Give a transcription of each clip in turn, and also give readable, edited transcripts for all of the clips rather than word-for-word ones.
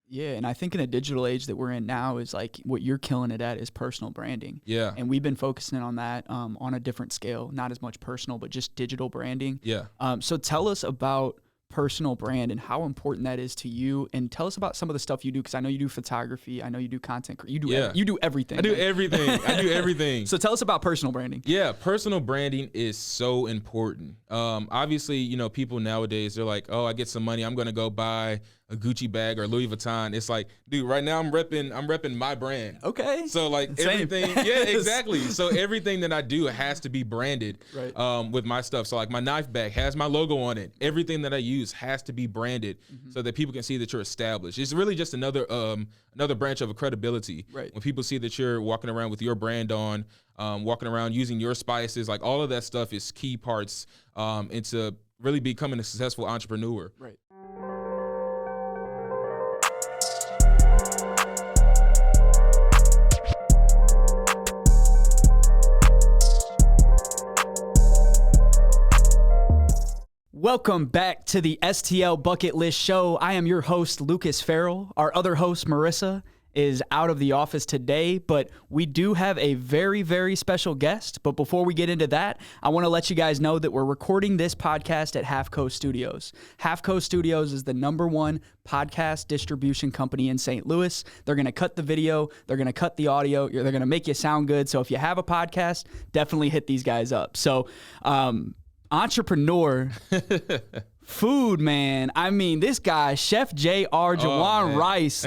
Yeah, and I think in a digital age that we're in now is like what you're killing it at is personal branding. Yeah. And we've been focusing on that on a different scale, not as much personal, but just digital branding. Yeah. So tell us about personal brand and how important that is to you, and tell us about some of the stuff you do, because I know you do photography, I know you do content, you do everything. I do everything. So tell us about personal branding. Yeah, personal branding is so important. Obviously, you know, people nowadays, they're like, oh, I get some money, I'm gonna go buy a Gucci bag or Louis Vuitton. It's like, dude, right now I'm repping my brand. Okay. So like Same. everything, yeah, exactly. So everything that I do has to be branded with my stuff. So like my knife bag has my logo on it. Everything that I use has to be branded so that people can see that you're established. It's really just another branch of credibility. Right. When people see that you're walking around with your brand on, walking around using your spices, like all of that stuff is key parts into really becoming a successful entrepreneur. Right. Welcome back to the STL Bucket List Show. I am your host, Lucas Farrell. Our other host, Marissa, is out of the office today, but we do have a very, very special guest. But before we get into that, I want to let you guys know that we're recording this podcast at Half Coast Studios. Half Coast Studios is the #1 podcast distribution company in St. Louis. They're going to cut the video. They're going to cut the audio. They're going to make you sound good. So if you have a podcast, definitely hit these guys up. So, entrepreneur, food man. I mean, this guy, Chef Juwan Rice.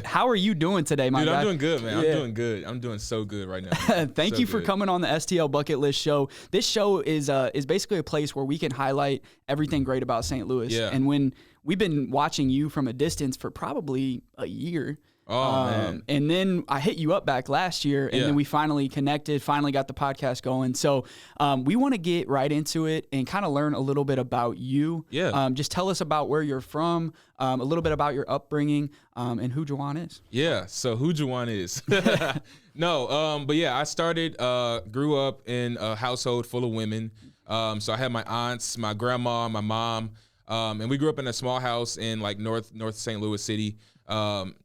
How are you doing today, my guy? I'm doing good, man. Yeah. I'm doing good. I'm doing so good right now. Thank you for coming on the STL Bucket List Show. This show is basically a place where we can highlight everything great about St. Louis. Yeah. And when we've been watching you from a distance for probably a year. Man. And then I hit you up back last year, and then we finally connected, finally got the podcast going. So we want to get right into it and kind of learn a little bit about you. Yeah. Just tell us about where you're from, a little bit about your upbringing, and who Juwan is. Yeah, so who Juwan is. No, but yeah, I grew up in a household full of women. So I had my aunts, my grandma, my mom, and we grew up in a small house in like North St. Louis City.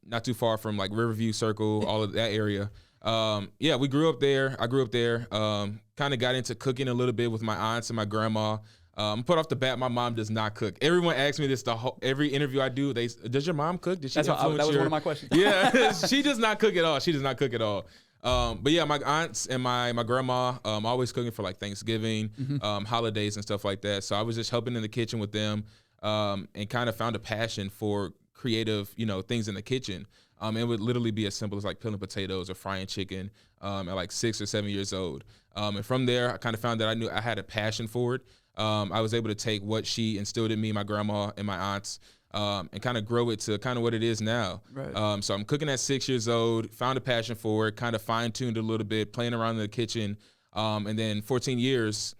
Not too far from like Riverview Circle, all of that area. Yeah, we grew up there. I grew up there. Kind of got into cooking a little bit with my aunts and my grandma. Put off the bat, my mom does not cook. Everyone asks me this every interview I do. Does your mom cook? Did she influence that was one of my questions. Yeah, she does not cook at all. She does not cook at all. But yeah, my aunts and my grandma always cooking for like Thanksgiving, holidays and stuff like that. So I was just helping in the kitchen with them, and kind of found a passion for creative, things in the kitchen. It would literally be as simple as like peeling potatoes or frying chicken at like 6 or 7 years old. And from there, I kind of found that I knew I had a passion for it. I was able to take what she instilled in me, my grandma and my aunts, and kind of grow it to kind of what it is now. Right. So I'm cooking at 6 years old, found a passion for it, kind of fine-tuned it a little bit, playing around in the kitchen. And then 14 years,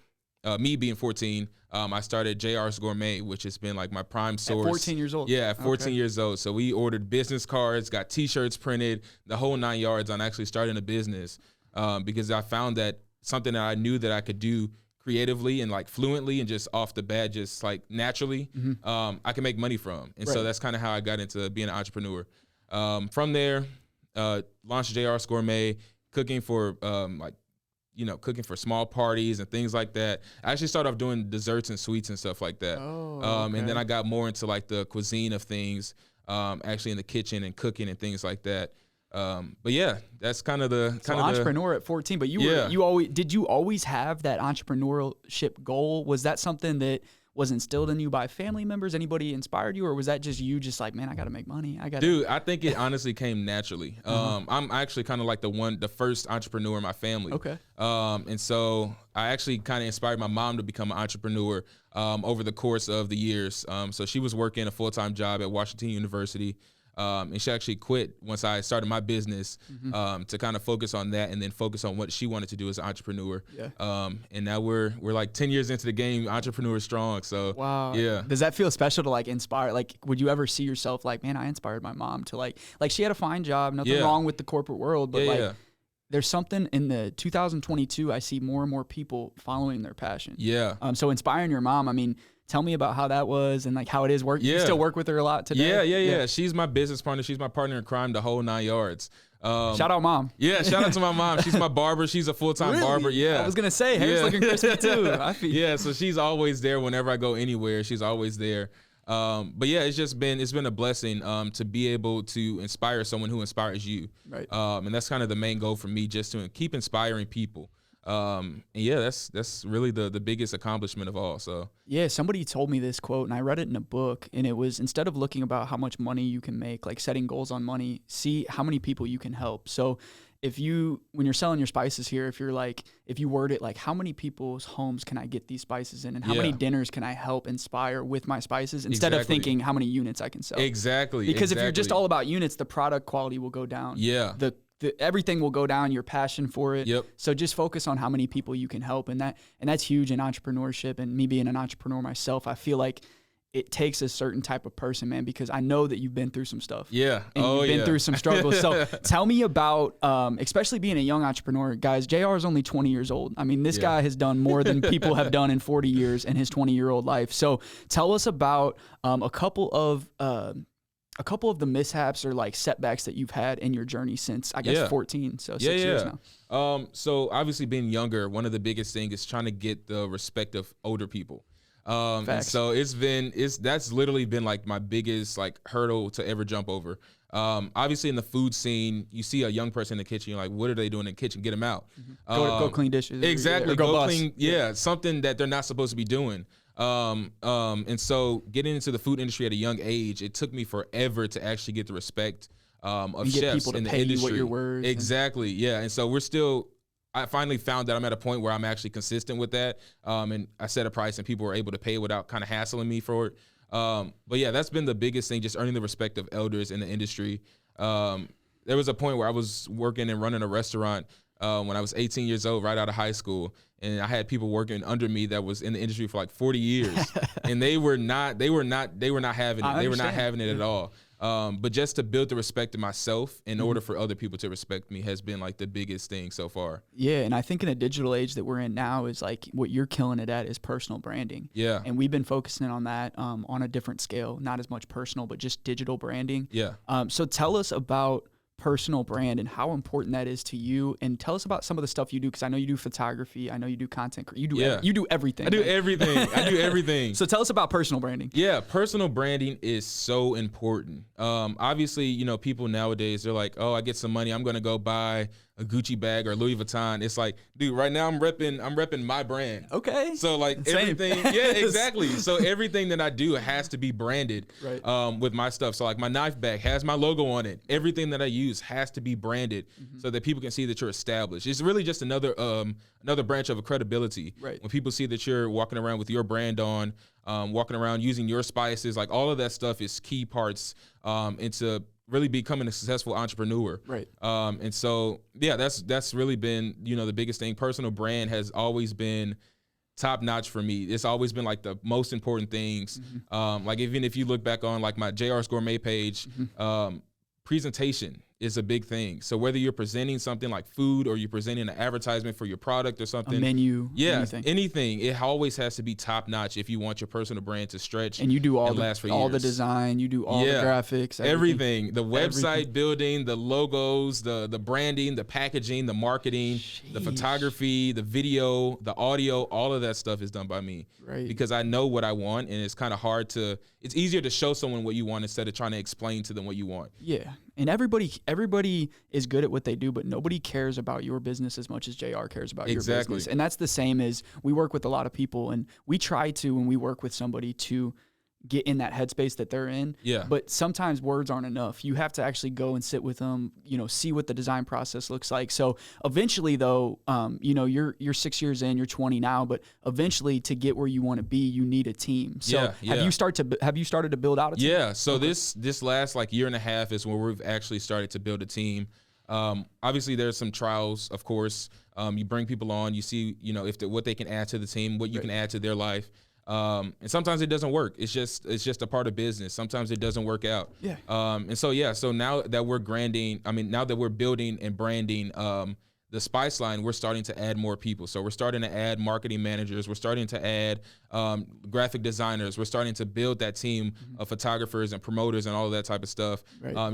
me being 14, I started JRice Gourmet, which has been like my prime source. At 14 years old? Yeah, at 14 years old. So we ordered business cards, got T-shirts printed, the whole 9 yards on actually starting a business, because I found that something that I knew that I could do creatively and like fluently and just off the bat, just like naturally, I can make money from. And so that's kind of how I got into being an entrepreneur. From there, launched JRice Gourmet, cooking for cooking for small parties and things like that. I actually started off doing desserts and sweets and stuff like that. And then I got more into like the cuisine of things, actually in the kitchen and cooking and things like that. But yeah, that's kind of the entrepreneur at 14. But did you always have that entrepreneurship goal? Was that something that was instilled in you by family members? Anybody inspired you, or was that just you just like, man, I got to make money? Dude, I think it honestly came naturally. I'm actually kind of like the first entrepreneur in my family. Okay. And so I actually kind of inspired my mom to become an entrepreneur over the course of the years. So she was working a full-time job at Washington University. And she actually quit once I started my business to kind of focus on that and then focus on what she wanted to do as an entrepreneur. Yeah. And now we're like 10 years into the game, entrepreneur strong. So wow. Yeah. Does that feel special to like inspire? Like, would you ever see yourself like, man, I inspired my mom to like she had a fine job, nothing wrong with the corporate world, but there's something in the 2022, I see more and more people following their passion. Yeah. So inspiring your mom, I mean, tell me about how that was and like how it is working. You still work with her a lot today? Yeah. She's my business partner. She's my partner in crime, the whole 9 yards. Shout out mom. Yeah, shout out to my mom. She's my barber. She's a full-time barber. Yeah. I was gonna say hair's looking crispy too. Yeah, so she's always there whenever I go anywhere. She's always there. But yeah, it's been a blessing to be able to inspire someone who inspires you. Right. And that's kind of the main goal for me, just to keep inspiring people. And yeah, that's really the biggest accomplishment of all. So yeah, somebody told me this quote, and I read it in a book, and it was, instead of looking about how much money you can make, like setting goals on money, see how many people you can help. So when you're selling your spices here, if you word it like, how many people's homes can I get these spices in, and how many dinners can I help inspire with my spices, instead of thinking how many units I can sell. Exactly. Because if you're just all about units, the product quality will go down. Yeah. Everything will go down, your passion for it. Yep. So just focus on how many people you can help. And that's huge in entrepreneurship. And me being an entrepreneur myself, I feel like it takes a certain type of person, man, because I know that you've been through some stuff. Yeah. And you've been through some struggles. So tell me about, especially being a young entrepreneur, guys. JR is only 20 years old. I mean, this guy has done more than people have done in 40 years in his 20-year-old life. So tell us about a couple of the mishaps or like setbacks that you've had in your journey since, I guess, 14. So 6 years now. So obviously being younger, one of the biggest things is trying to get the respect of older people. And so that's literally been like my biggest like hurdle to ever jump over. Obviously in the food scene, you see a young person in the kitchen, you're like, what are they doing in the kitchen? Get them out. Go clean dishes. Exactly. Or go clean. Yeah. Something that they're not supposed to be doing. And so getting into the food industry at a young age, it took me forever to actually get the respect of chefs in the industry. What you're worth. Exactly. Yeah. And so I finally found that I'm at a point where I'm actually consistent with that. And I set a price and people were able to pay without kind of hassling me for it. But yeah, that's been the biggest thing, just earning the respect of elders in the industry. There was a point where I was working and running a restaurant when I was 18 years old, right out of high school. And I had people working under me that was in the industry for like 40 years, and they were not having it. They were not having it at all. But just to build the respect of myself in order for other people to respect me has been like the biggest thing so far. Yeah. And I think in the digital age that we're in now is like what you're killing it at is personal branding. Yeah. And we've been focusing on that on a different scale, not as much personal, but just digital branding. Yeah. So tell us about personal brand and how important that is to you, and tell us about some of the stuff you do, because I know you do photography, I know you do content, you do everything. I do everything. So tell us about personal branding. Yeah, personal branding is so important. Obviously, people nowadays, they're like, oh, I get some money, I'm gonna go buy a Gucci bag or Louis Vuitton. It's like, dude, right now I'm repping my brand. Okay. So like everything, yeah, exactly. So everything that I do has to be branded with my stuff. So like my knife bag has my logo on it. Everything that I use has to be branded so that people can see that you're established. It's really just another branch of a credibility. Right. When people see that you're walking around with your brand on, walking around using your spices, like all of that stuff is key parts into really becoming a successful entrepreneur. Right. And so, yeah, that's really been, the biggest thing. Personal brand has always been top notch for me. It's always been like the most important things. Like even if you look back on like my JRice Gourmet page, presentation is a big thing. So whether you're presenting something like food or you're presenting an advertisement for your product or something, a menu, anything, it always has to be top notch if you want your personal brand to stretch. And you do all the design, you do all the graphics, everything, the website building, the logos, the branding, the packaging, the marketing, the photography, the video, the audio, all of that stuff is done by me. Right. Because I know what I want, and it's kind of it's easier to show someone what you want instead of trying to explain to them what you want. Yeah. And everybody is good at what they do, but nobody cares about your business as much as JR cares about your business. And that's the same as we work with a lot of people, and we try to, when we work with somebody, to get in that headspace that they're in. Yeah. But sometimes words aren't enough. You have to actually go and sit with them, see what the design process looks like. So eventually though, you're 6 years in, you're 20 now, but eventually to get where you want to be, you need a team. So have you started to build out a team? Yeah. So this last like year and a half is where we've actually started to build a team. Obviously there's some trials, of course. You bring people on, you see, what they can add to the team, what you can add to their life. And sometimes it doesn't work. It's just a part of business. Sometimes it doesn't work out. Yeah. So now that we're building and branding, the spice line, we're starting to add more people. So we're starting to add marketing managers. We're starting to add graphic designers. We're starting to build that team of photographers and promoters and all of that type of stuff,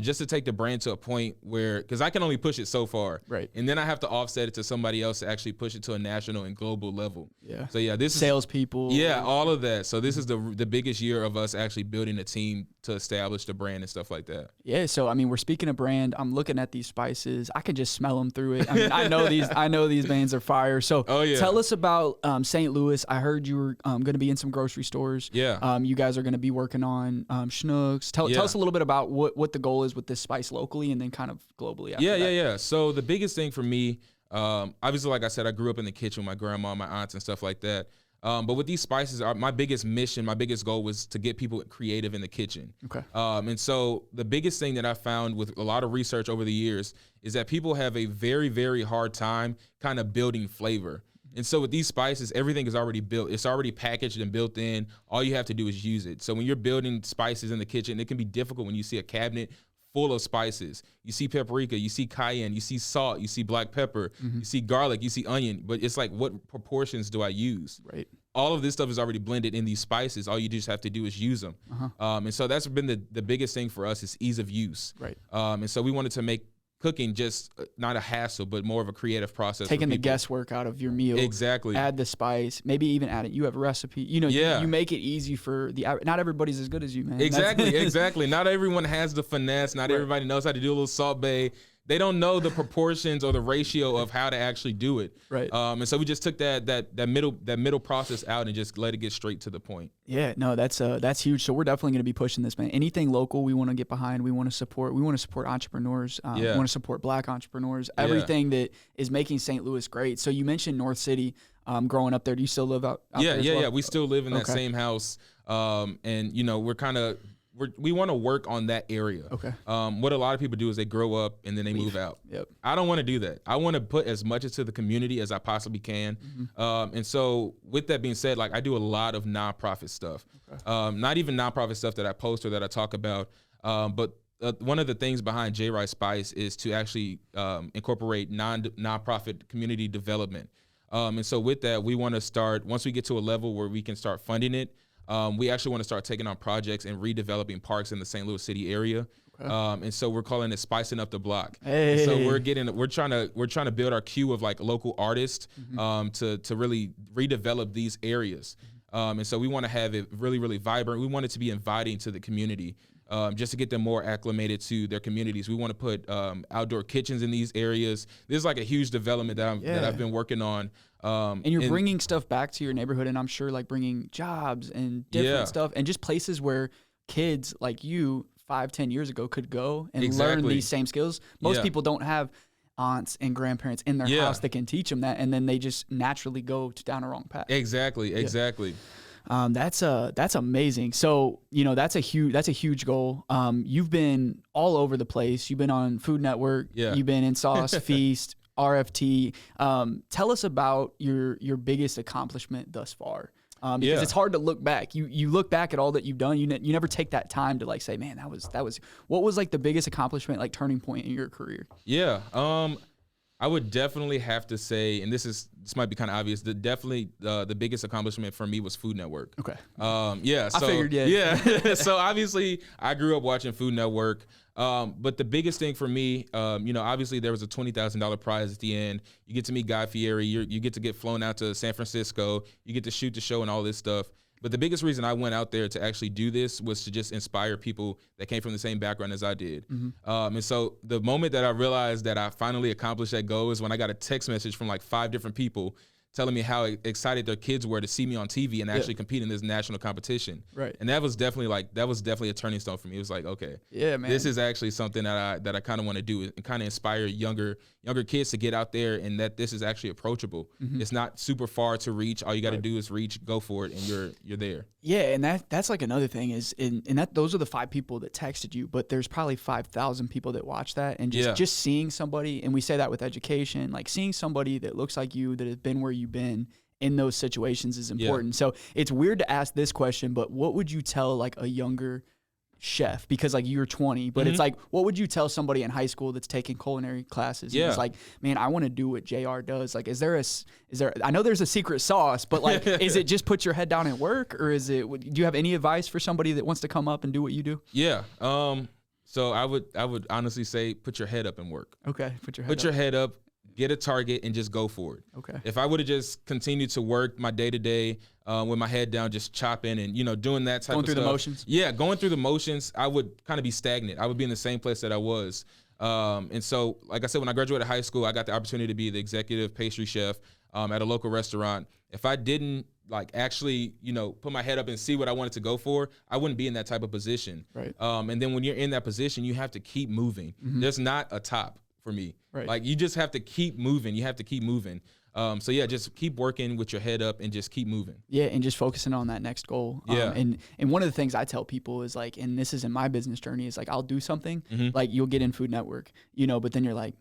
just to take the brand to a point where, because I can only push it so far, and then I have to offset it to somebody else to actually push it to a national and global level. So yeah, this salespeople. All of that. So this is the biggest year of us actually building a team to establish the brand and stuff like that. Yeah. So I mean, we're speaking of brand. I'm looking at these spices. I can just smell them through it. I mean, I know these veins are fire. So tell us about St. Louis. I heard you were going to be in some grocery stores. You guys are going to be working on Schnucks. Tell us a little bit about what the goal is with this spice locally and then kind of globally. Yeah. So the biggest thing for me, obviously, like I said, I grew up in the kitchen with my grandma, my aunts, and stuff like that. But with these spices, my biggest mission, my biggest goal was to get people creative in the kitchen. And so the biggest thing that I found with a lot of research over the years is that people have a very, very hard time kind of building flavor. And so with these spices, everything is already built. It's already packaged and built in. All you have to do is use it. So when you're building spices in the kitchen, it can be difficult when you see a cabinet full of spices. You see paprika, you see cayenne, you see salt, you see black pepper, you see garlic, you see onion, but it's like, what proportions do I use? All of this stuff is already blended in these spices. All you just have to do is use them. And so that's been the biggest thing for us is ease of use. And so we wanted to make cooking just not a hassle, but more of a creative process. Taking the guesswork out of your meal. Exactly. Add the spice, maybe even add it. You have a recipe. You make it easy for not everybody's as good as you, man. Exactly. Not everyone has the finesse. Not everybody knows how to do a little Salt Bae. They don't know the proportions or the ratio of how to actually do it. And so we just took that middle process out and just let it get straight to the point. Yeah, no, that's huge. So we're definitely going to be pushing this, man. Anything local, we want to get behind. We want to support. We want to support entrepreneurs. We want to support Black entrepreneurs. Everything that is making St. Louis great. So you mentioned North City. Growing up there, do you still live out there as well? Yeah. We still live in that same house. And we're kind of. We want to work on that area. What a lot of people do is they grow up and then they move out. I don't want to do that. I want to put as much into the community as I possibly can. And so with that being said, like I do a lot of nonprofit stuff. Not even nonprofit stuff that I post or that I talk about, but one of the things behind JRice Spice is to actually incorporate nonprofit community development. And so with that, we want to start, once we get to a level where we can start funding it, we actually want to start taking on projects and redeveloping parks in the St. Louis City area. And so we're calling it Spicin Up Tha Block. So we're trying to build our queue of like local artists to really redevelop these areas. And so we want to have it really, really vibrant. We want it to be inviting to the community. Just to get them more acclimated to their communities. We want to put outdoor kitchens in these areas. This is like a huge development that I've been working on. And you're bringing stuff back to your neighborhood, and I'm sure like bringing jobs and different stuff and just places where kids like you 5-10 years ago could go and learn these same skills. Most people don't have aunts and grandparents in their house that can teach them that, and then they just naturally go down a wrong path. Exactly. That's amazing. So, that's a huge goal. You've been all over the place. You've been on Food Network. You've been in Sauce, Feast, RFT. Tell us about your biggest accomplishment thus far. Because it's hard to look back. You look back at all that you've done. You never take that time to like say, man, that was what was like the biggest accomplishment, like turning point in your career? I would definitely have to say, and this might be kind of obvious, the biggest accomplishment for me was Food Network. I figured, So obviously I grew up watching Food Network. But the biggest thing for me, obviously there was a $20,000 prize at the end. You get to meet Guy Fieri. You get to get flown out to San Francisco. You get to shoot the show and all this stuff. But the biggest reason I went out there to actually do this was to just inspire people that came from the same background as I did. And so the moment that I realized that I finally accomplished that goal is when I got a text message from like 5 different people telling me how excited their kids were to see me on TV and actually compete in this national competition. And that was definitely a turning stone for me. It was like, okay, man, this is actually something that I kind of want to do and kind of inspire younger kids to get out there, and that this is actually approachable. It's not super far to reach. All you got to do is reach, go for it, and you're there. Yeah, and that's like another thing is those are the 5 people that texted you, but there's probably 5,000 people that watch that, and just seeing somebody, and we say that with education, like seeing somebody that looks like you, that has been where you've been in those situations is important. So it's weird to ask this question, but what would you tell like a younger chef? Because like you're 20, but it's like, what would you tell somebody in high school that's taking culinary classes? Yeah. It's like, man, I want to do what JR does. Like, is there, I know there's a secret sauce, but like, is it just put your head down and work, or is it, do you have any advice for somebody that wants to come up and do what you do? Yeah. So I would honestly say, put your head up and work. Okay. Put your head up, get a target, and just go for it. Okay. If I would have just continued to work my day to day with my head down, just chopping and, doing that type of stuff. Going through the motions? Yeah, going through the motions, I would kind of be stagnant. I would be in the same place that I was. And so, like I said, when I graduated high school, I got the opportunity to be the executive pastry chef at a local restaurant. If I didn't actually, put my head up and see what I wanted to go for, I wouldn't be in that type of position. Right. And then when you're in that position, you have to keep moving. There's not a top for me. Right. Like, you just have to keep moving. You have to keep moving. So yeah, just keep working with your head up and just keep moving. Yeah, and just focusing on that next goal. Yeah. And one of the things I tell people is like, and this is in my business journey, is like, I'll do something, like you'll get in Food Network, but then you're like,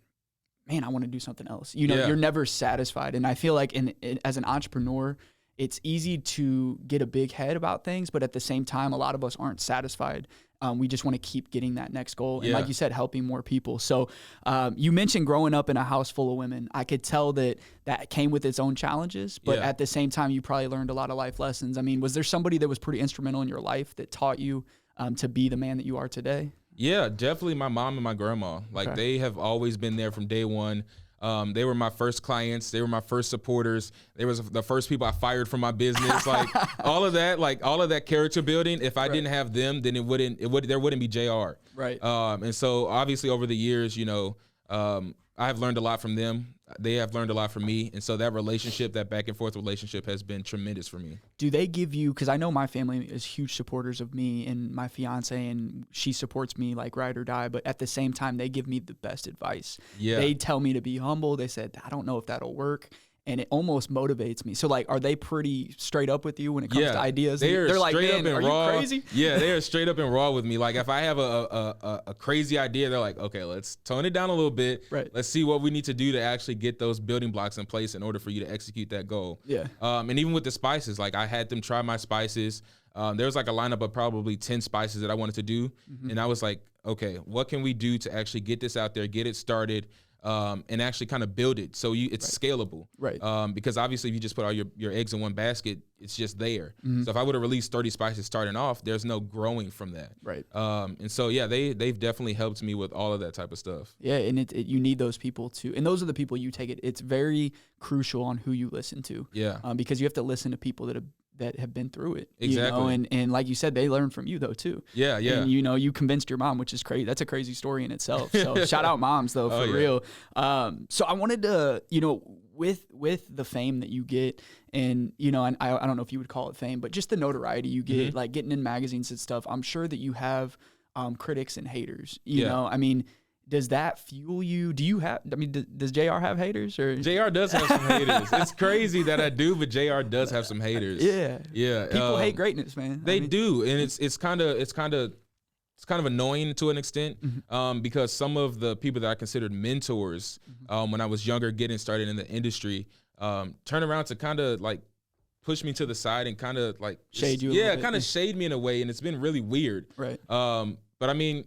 man, I want to do something else. You're never satisfied. And I feel like as an entrepreneur, it's easy to get a big head about things, but at the same time, a lot of us aren't satisfied. We just want to keep getting that next goal. And like you said, helping more people. So you mentioned growing up in a house full of women. I could tell that came with its own challenges, but at the same time, you probably learned a lot of life lessons. I mean, was there somebody that was pretty instrumental in your life that taught you to be the man that you are today? Yeah, definitely my mom and my grandma. Like, they have always been there from day one. They were my first clients. They were my first supporters. They was the first people I fired from my business. Like, all of that character building. If I didn't have them, then there wouldn't be JR. Right. And so obviously over the years, I have learned a lot from them. They have learned a lot from me. And so that relationship, that back and forth relationship, has been tremendous for me. Do they give you, because I know my family is huge supporters of me and my fiance, and she supports me like ride or die, but at the same time, they give me the best advice. Yeah. They tell me to be humble. They said, I don't know if that'll work. And it almost motivates me. So, like, are they pretty straight up with you when it comes to ideas? They're like, straight man, up and are raw. you crazy? Yeah, they are straight up and raw with me. Like, if I have a crazy idea, they're like, okay, let's tone it down a little bit. Right. Let's see what we need to do to actually get those building blocks in place in order for you to execute that goal. Yeah. And even with the spices, like, I had them try my spices. There was like a lineup of probably 10 spices that I wanted to do. And I was like, okay, what can we do to actually get this out there, get it started, and actually kind of build it so it's scalable. Right. Because obviously if you just put all your eggs in one basket, it's just there. So if I would have released 30 spices starting off, there's no growing from that. Right. And so, yeah, they've definitely helped me with all of that type of stuff. Yeah, and you need those people too. And those are the people you take it. It's very crucial on who you listen to. Yeah. Because you have to listen to people that have been through it. Exactly. And like you said, they learn from you though too. Yeah, yeah. And you convinced your mom, which is crazy. That's a crazy story in itself. So shout out moms though, for real. So I wanted to, with the fame that you get, and and I don't know if you would call it fame, but just the notoriety you get, like getting in magazines and stuff, I'm sure that you have critics and haters. You know, I mean, does that fuel you? Do you have, does JR have haters? Or JR does have some haters. It's crazy that I do, but JR does have some haters. Yeah. Yeah. People hate greatness, man. They do. And it's kind of annoying to an extent, because some of the people that I considered mentors when I was younger, getting started in the industry, turn around to kind of like push me to the side and kind of like shade you. Yeah, kind of shade me in a way, and it's been really weird. Right. But I mean,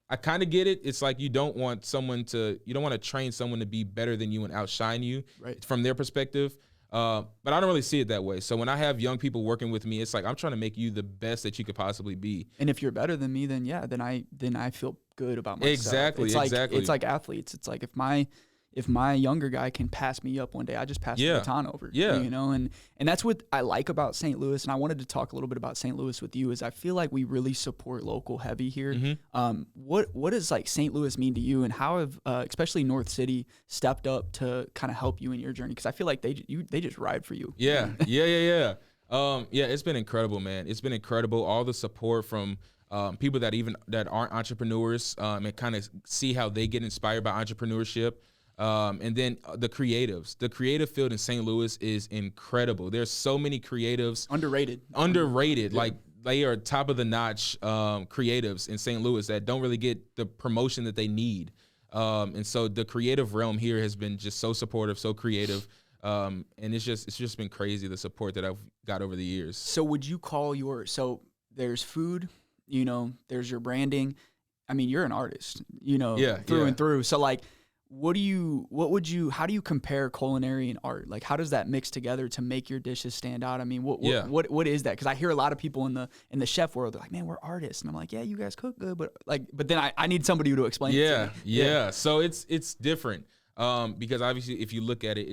I kind of get it. It's like you don't want to train someone to be better than you and outshine you from their perspective. But I don't really see it that way. So when I have young people working with me, it's like I'm trying to make you the best that you could possibly be. And if you're better than me, then I feel good about myself. Exactly. It's like athletes. It's like if my younger guy can pass me up one day, I just pass the baton over. Yeah. And that's what I like about St. Louis. And I wanted to talk a little bit about St. Louis with you, is I feel like we really support local heavy here. What does like St. Louis mean to you, and how have especially North City stepped up to kind of help you in your journey? Because I feel like they just ride for you. Yeah. It's been incredible, man. It's been incredible. All the support from people that aren't entrepreneurs, and kind of see how they get inspired by entrepreneurship. And then the creatives. The creative field in St. Louis is incredible. There's so many creatives. Underrated. Yeah. Like, they are top of the notch creatives in St. Louis that don't really get the promotion that they need. And so the creative realm here has been just so supportive, so creative. And it's just been crazy, the support that I've got over the years. So would you call there's food, there's your branding. I mean, you're an artist, through and through. So like, how do you compare culinary and art? Like, how does that mix together to make your dishes stand out? I mean, what is that? Because I hear a lot of people in the chef world, they're like, man, we're artists. And I'm like, yeah, you guys cook good, but then I need somebody to explain it to me. Yeah. So it's different. Because obviously if you look at it,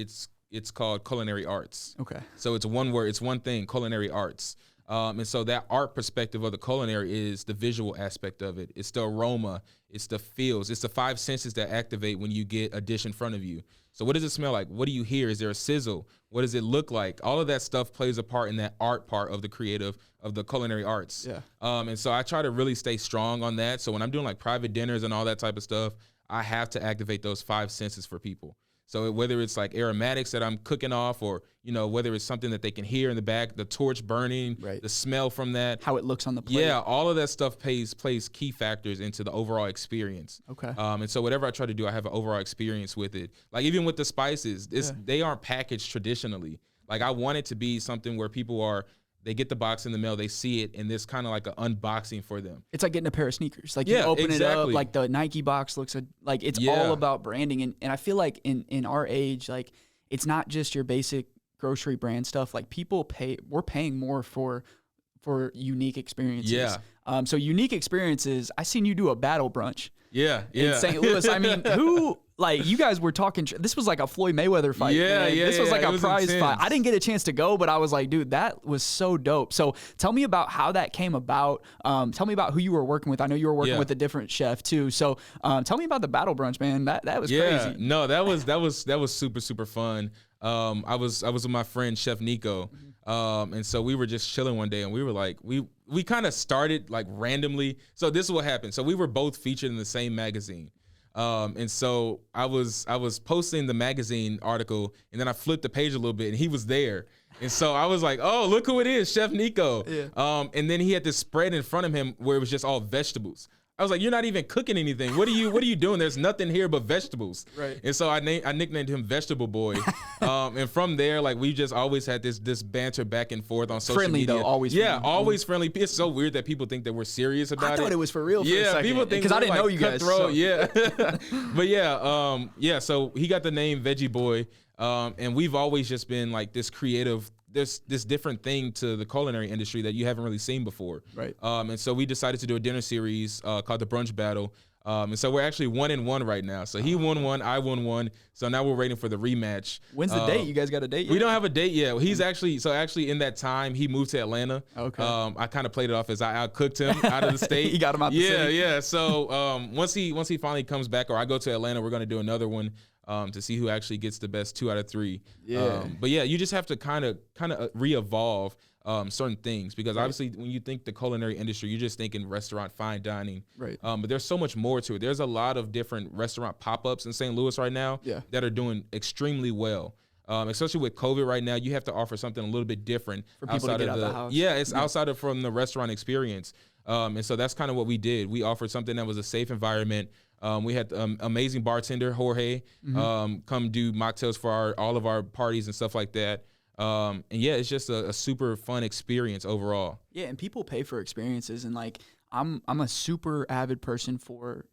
it's called culinary arts. Okay. So it's one word, it's one thing, culinary arts. And so that art perspective of the culinary is the visual aspect of it. It's the aroma, it's the feels, it's the five senses that activate when you get a dish in front of you. So what does it smell like? What do you hear? Is there a sizzle? What does it look like? All of that stuff plays a part in that art part of the creative, of the culinary arts. Yeah. And so I try to really stay strong on that. So when I'm doing like private dinners and all that type of stuff, I have to activate those five senses for people. So whether it's like aromatics that I'm cooking off, or whether it's something that they can hear in the back, the torch burning, right, the smell from that, how it looks on the plate. Yeah, all of that stuff plays key factors into the overall experience. Okay. And so whatever I try to do, I have an overall experience with it. Like even with the spices, they aren't packaged traditionally. Like I want it to be something where they get the box in the mail, they see it, and this kind of like an unboxing for them. It's like getting a pair of sneakers. Like you open it up, like the Nike box looks like it's all about branding. And I feel like in our age, like it's not just your basic grocery brand stuff. Like we're paying more for unique experiences. Yeah. So unique experiences, I seen you do a battle brunch. Yeah. In St. Louis. I mean, you guys were talking, this was like a Floyd Mayweather fight. This was like a prize fight. I didn't get a chance to go, but I was like, dude, that was so dope. So tell me about how that came about. Tell me about who you were working with. I know you were working with a different chef too. So tell me about the battle brunch, man. That was crazy. No, that was super, super fun. I was with my friend Chef Nico. And so we were just chilling one day, and we were like, we kind of started like randomly. So this is what happened. So we were both featured in the same magazine. And so I was posting the magazine article, and then I flipped the page a little bit, and he was there. And so I was like, oh, look who it is, Chef Nico. Yeah. And then he had this spread in front of him where it was just all vegetables. I was like, you're not even cooking anything. What are you doing? There's nothing here but vegetables. Right. And so I nicknamed him Vegetable Boy. And from there, like we just always had this banter back and forth on social media. Friendly though, always. Yeah, friendly. Always friendly. It's so weird that people think that we're serious about it. I thought it was for real. For a second. People think because I didn't know you guys. So. Yeah. But yeah. So he got the name Veggie Boy, and we've always just been like this creative. There's this different thing to the culinary industry that you haven't really seen before. Right. And so we decided to do a dinner series called the Brunch Battle. And so we're actually 1-1 right now. So he won one, I won one. So now we're waiting for the rematch. When's the date? You guys got a date yet? We don't have a date yet. He's actually in that time he moved to Atlanta. Okay. I kind of played it off as I outcooked him out of the state. You got him out the city. Yeah. So once he finally comes back, or I go to Atlanta, we're going to do another one. To see who actually gets the best 2 out of 3. Yeah. But yeah, you just have to kind of re-evolve certain things, because obviously when you think the culinary industry, you're just thinking restaurant, fine dining. Right. But there's so much more to it. There's a lot of different restaurant pop-ups in St. Louis right now that are doing extremely well. Especially with COVID right now, you have to offer something a little bit different for people to get out of the house. Yeah, it's outside of from the restaurant experience. And so that's kind of what we did. We offered something that was a safe environment. We had amazing bartender Jorge come do mocktails for all of our parties and stuff like that. And yeah, it's just a super fun experience overall. Yeah, and people pay for experiences, and like I'm a super avid person for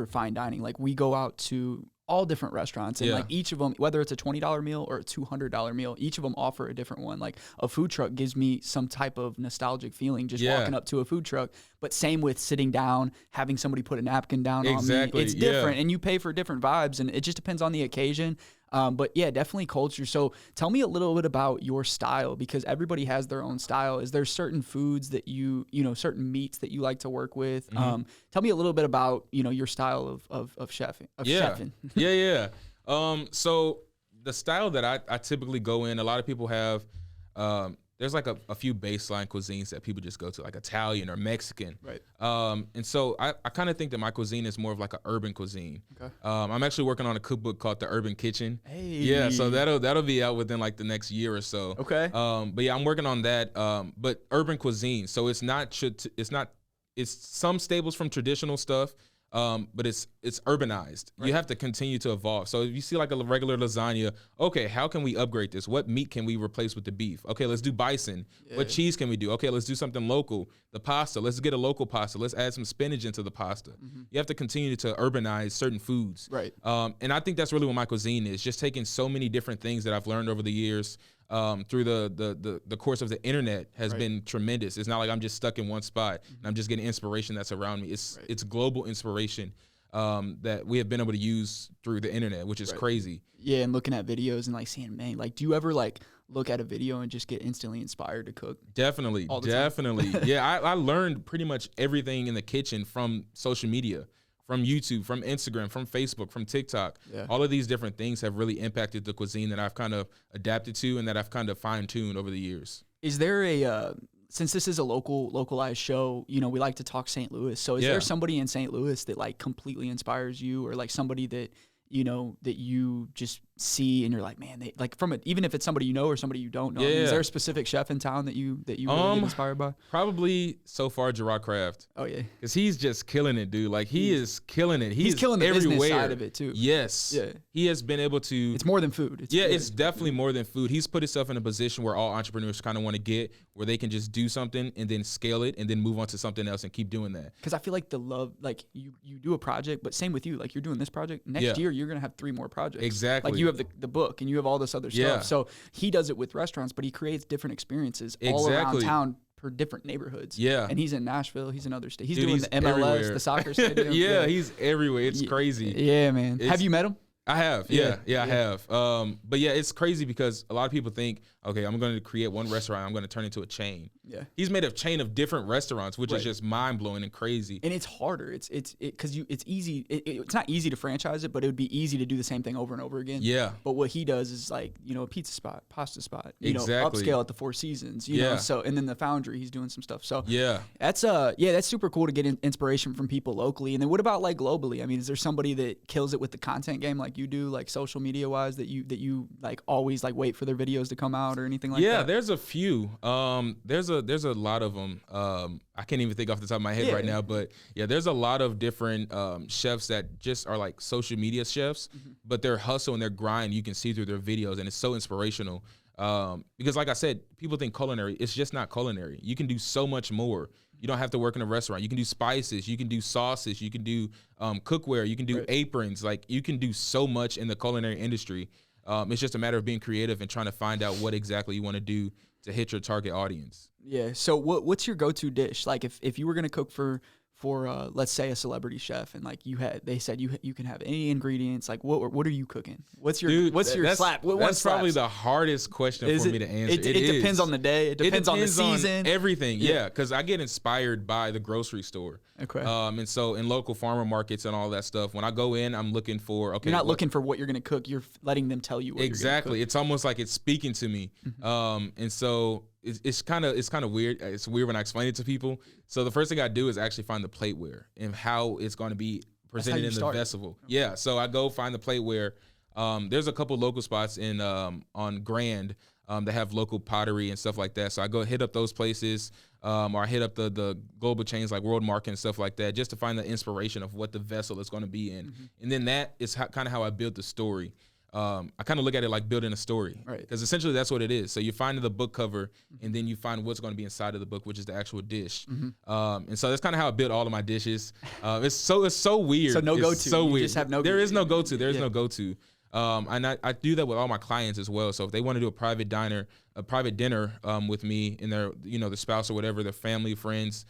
fine dining. Like we go out to all different restaurants, and like each of them, whether it's a $20 meal or a $200 meal, each of them offer a different one. Like a food truck gives me some type of nostalgic feeling just walking up to a food truck. But same with sitting down, having somebody put a napkin down on me. It's different, and you pay for different vibes, and it just depends on the occasion. But yeah, definitely culture. So tell me a little bit about your style, because everybody has their own style. Is there certain foods that certain meats that you like to work with? Tell me a little bit about, your style of chefing. Yeah. So the style that I typically go in, a lot of people have, there's like a few baseline cuisines that people just go to, like Italian or Mexican. Right. And so I kind of think that my cuisine is more of like an urban cuisine. Okay. I'm actually working on a cookbook called The Urban Kitchen. Hey. Yeah, so that'll be out within like the next year or so. Okay. But yeah, I'm working on that. But urban cuisine. So it's some staples from traditional stuff. but it's urbanized. Right. You have to continue to evolve. So if you see like a regular lasagna, okay, how can we upgrade this? What meat can we replace with the beef? Okay, let's do bison. Yeah. What cheese can we do? Okay, let's do something local. The pasta, let's get a local pasta. Let's add some spinach into the pasta. Mm-hmm. You have to continue to urbanize certain foods. Right. And I think that's really what my cuisine is, just taking so many different things that I've learned over the years through the course of the internet has been tremendous. It's not like I'm just stuck in one spot and I'm just getting inspiration that's around me. It's global inspiration that we have been able to use through the internet, which is crazy. Yeah, and looking at videos and like seeing, man, like, do you ever like look at a video and just get instantly inspired to cook? Definitely. Yeah, I learned pretty much everything in the kitchen from social media, from YouTube, from Instagram, from Facebook, from TikTok. Yeah. All of these different things have really impacted the cuisine that I've kind of adapted to and that I've kind of fine-tuned over the years. Is there a since this is a localized show, you know, we like to talk St. Louis. So is there somebody in St. Louis that like completely inspires you, or like somebody that, you know, that you just see and you're like, man, they like from it, even if it's somebody you know or somebody you don't know? Yeah. I mean, is there a specific chef in town that you really get inspired by? Probably so far Gerard Kraft. Oh yeah, because he's just killing it, dude. Like he is killing it. He's killing the everywhere. business side of it too. Yes. Yeah. He has been able to. It's more than food. It's definitely more than food. He's put himself in a position where all entrepreneurs kind of want to get, where they can just do something and then scale it and then move on to something else and keep doing that. Because I feel like the love, like you do a project, but same with you. Like you're doing this project next year, you're gonna have 3 more projects. Exactly. Like you have the book and you have all this other stuff. Yeah. So he does it with restaurants, but he creates different experiences all around town per different neighborhoods. Yeah. And he's in Nashville. He's in other states. He's doing the MLS, everywhere. The soccer stadium. He's everywhere. It's crazy. Yeah, man. Have you met him? I have. Yeah, I have. But yeah, it's crazy because a lot of people think, okay, I'm going to create one restaurant, I'm going to turn it into a chain. Yeah. He's made a chain of different restaurants, which is just mind blowing and crazy. And it's harder. It's easy. It's not easy to franchise it, but it would be easy to do the same thing over and over again. Yeah. But what he does is like, you know, a pizza spot, pasta spot, you know, exactly. upscale at the Four Seasons, you know, so, and then the Foundry, he's doing some stuff. So that's super cool to get inspiration from people locally. And then what about like globally? I mean, is there somebody that kills it with the content game like you do, like social media wise, that you like always like wait for their videos to come out or anything like that? Yeah, there's a few. There's a lot of them. I can't even think off the top of my head right now, but yeah, there's a lot of different chefs that just are like social media chefs, but their hustle and their grind you can see through their videos, and it's so inspirational. Because like I said, people think culinary, it's just not culinary. You can do so much more. You don't have to work in a restaurant. You can do spices, you can do sauces, you can do cookware, you can do aprons. Like you can do so much in the culinary industry. It's just a matter of being creative and trying to find out what exactly you want to do to hit your target audience. Yeah. So what's your go-to dish? Like if you were going to cook for let's say a celebrity chef, and like they said you can have any ingredients, like what are you cooking? What's your slap? That's probably the hardest question for me to answer. It depends on the day. It depends on the season. On everything. Yeah, because I get inspired by the grocery store. Okay. And so in local farmer markets and all that stuff, when I go in, I'm looking for You're not looking for what you're going to cook. You're letting them tell you what exactly. You're gonna cook. It's almost like it's speaking to me. And so it's kind of weird. It's weird when I explain it to people. So the first thing I do is actually find the plateware and how it's going to be presented in the vessel. Okay. Yeah. So I go find the plateware. There's a couple local spots in on Grand that have local pottery and stuff like that. So I go hit up those places, or I hit up the global chains like World Market and stuff like that, just to find the inspiration of what the vessel is going to be in. And then that is kind of how I build the story. I kind of look at it like building a story, because essentially that's what it is. So you find the book cover, and then you find what's going to be inside of the book, which is the actual dish. And so that's kind of how I build all of my dishes. It's so weird. So no go-to. So weird. Just have no. There is no go-to. There is no go-to. And I do that with all my clients as well. So if they want to do a private dinner with me and their, the spouse or whatever, their family, friends,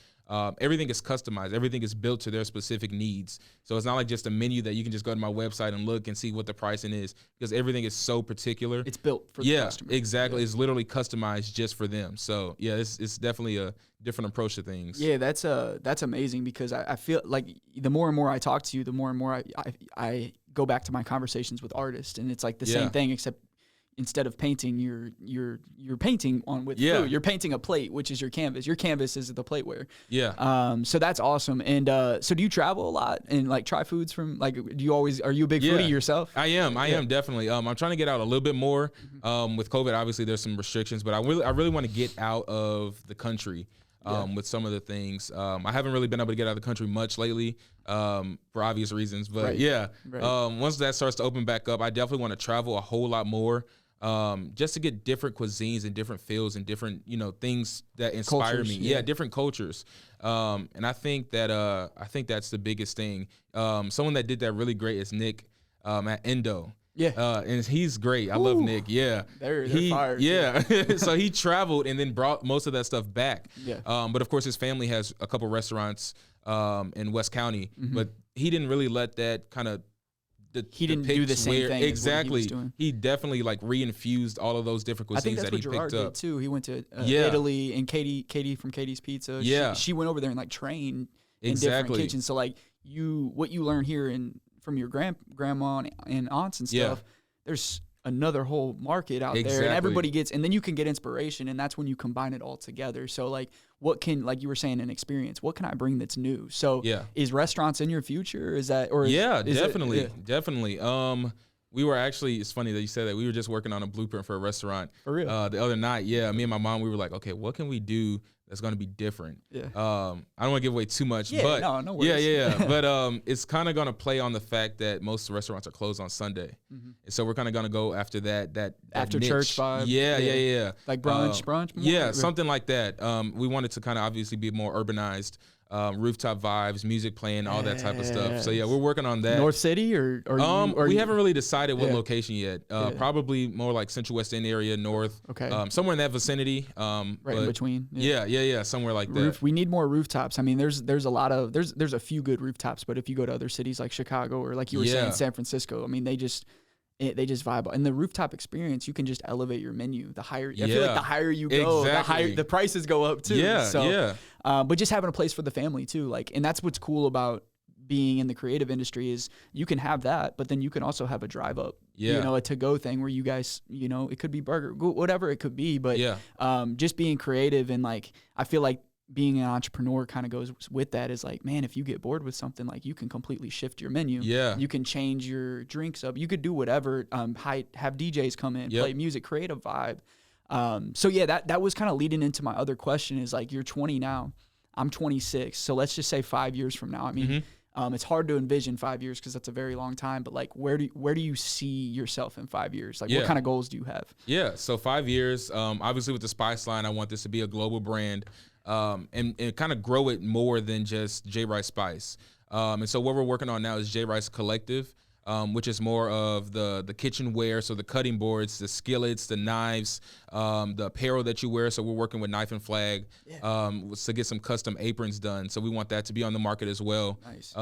everything is customized. Everything is built to their specific needs. So it's not like just a menu that you can just go to my website and look and see what the pricing is, because everything is so particular. It's built for the customer. Exactly. Yeah. It's literally customized just for them. So yeah, it's definitely a different approach to things. Yeah, that's amazing, because I feel like the more and more I talk to you, the more and more I go back to my conversations with artists, and it's like the same thing, except instead of painting, you're painting on with food. You're painting a plate, which is your canvas. Your canvas is the plateware. Yeah. So that's awesome. And so do you travel a lot and like try foods from, like, are you a big foodie yourself? I am definitely. I'm trying to get out a little bit more. With COVID, obviously there's some restrictions, but I really want to get out of the country. with some of the things. I haven't really been able to get out of the country much lately for obvious reasons. But once that starts to open back up, I definitely want to travel a whole lot more. Just to get different cuisines and different feels and different, things that inspire Cultures, me. Yeah, different cultures. And I think that's the biggest thing. Someone that did that really great is Nick at Endo. Yeah. And he's great. I love Nick. Yeah. They're fired. Yeah. So he traveled and then brought most of that stuff back. Yeah. But of course his family has a couple restaurants in West County, but he didn't really let that kind of he didn't do the same thing. Exactly. As what he was doing. He definitely like reinfused all of those different cuisines I think that's that what he Gerard picked up. did too. He went to Italy, and Katie from Katie's Pizza. She went over there and like trained in different kitchens. So like what you learn here from your grandma and aunts and stuff. There's another whole market out there, and everybody and then you can get inspiration, and that's when you combine it all together. So like what can, like you were saying, an experience, what can I bring that's new? So is restaurants in your future? Is that, or definitely. We were actually, it's funny that you said that, we were just working on a blueprint for a restaurant for real the other night. Me and my mom, we were like, okay, what can we do that's going to be different? I don't want to give away too much, but no worries. But it's kind of going to play on the fact that most restaurants are closed on Sunday. And so we're kind of going to go after that after niche. Church vibe. Yeah. Like brunch more? Yeah, something like that. We wanted to kind of obviously be more urbanized. Rooftop vibes, music playing, all that type of stuff. So we're working on that. North City or we haven't really decided what location yet. Probably more like Central West End area, north. Okay. Somewhere in that vicinity. Right in between. Yeah, somewhere like that. We need more rooftops. I mean, there's a lot of there's a few good rooftops, but if you go to other cities like Chicago or like you were saying San Francisco, I mean they just vibe. And the rooftop experience, you can just elevate your menu. I feel like the higher you go, the prices go up too. But just having a place for the family too. Like, and that's what's cool about being in the creative industry is you can have that, but then you can also have a drive up, a to-go thing where you guys, it could be burger, whatever it could be. But just being creative and like, I feel like being an entrepreneur kind of goes with that is like, man, if you get bored with something, like you can completely shift your menu. You can change your drinks up. You could do whatever, have DJs come in, play music, create a vibe. That was kind of leading into my other question is like, you're 20 now, I'm 26. So let's just say 5 years from now. I mean, it's hard to envision 5 years because that's a very long time, but like, where do you see yourself in 5 years? Like what kind of goals do you have? So 5 years, obviously with the Spice line, I want this to be a global brand. And kind of grow it more than just JRice Spice. And so what we're working on now is JRice Collective, which is more of the kitchenware, so the cutting boards, the skillets, the knives, the apparel that you wear. So we're working with Knife and Flag to get some custom aprons done. So we want that to be on the market as well. Nice.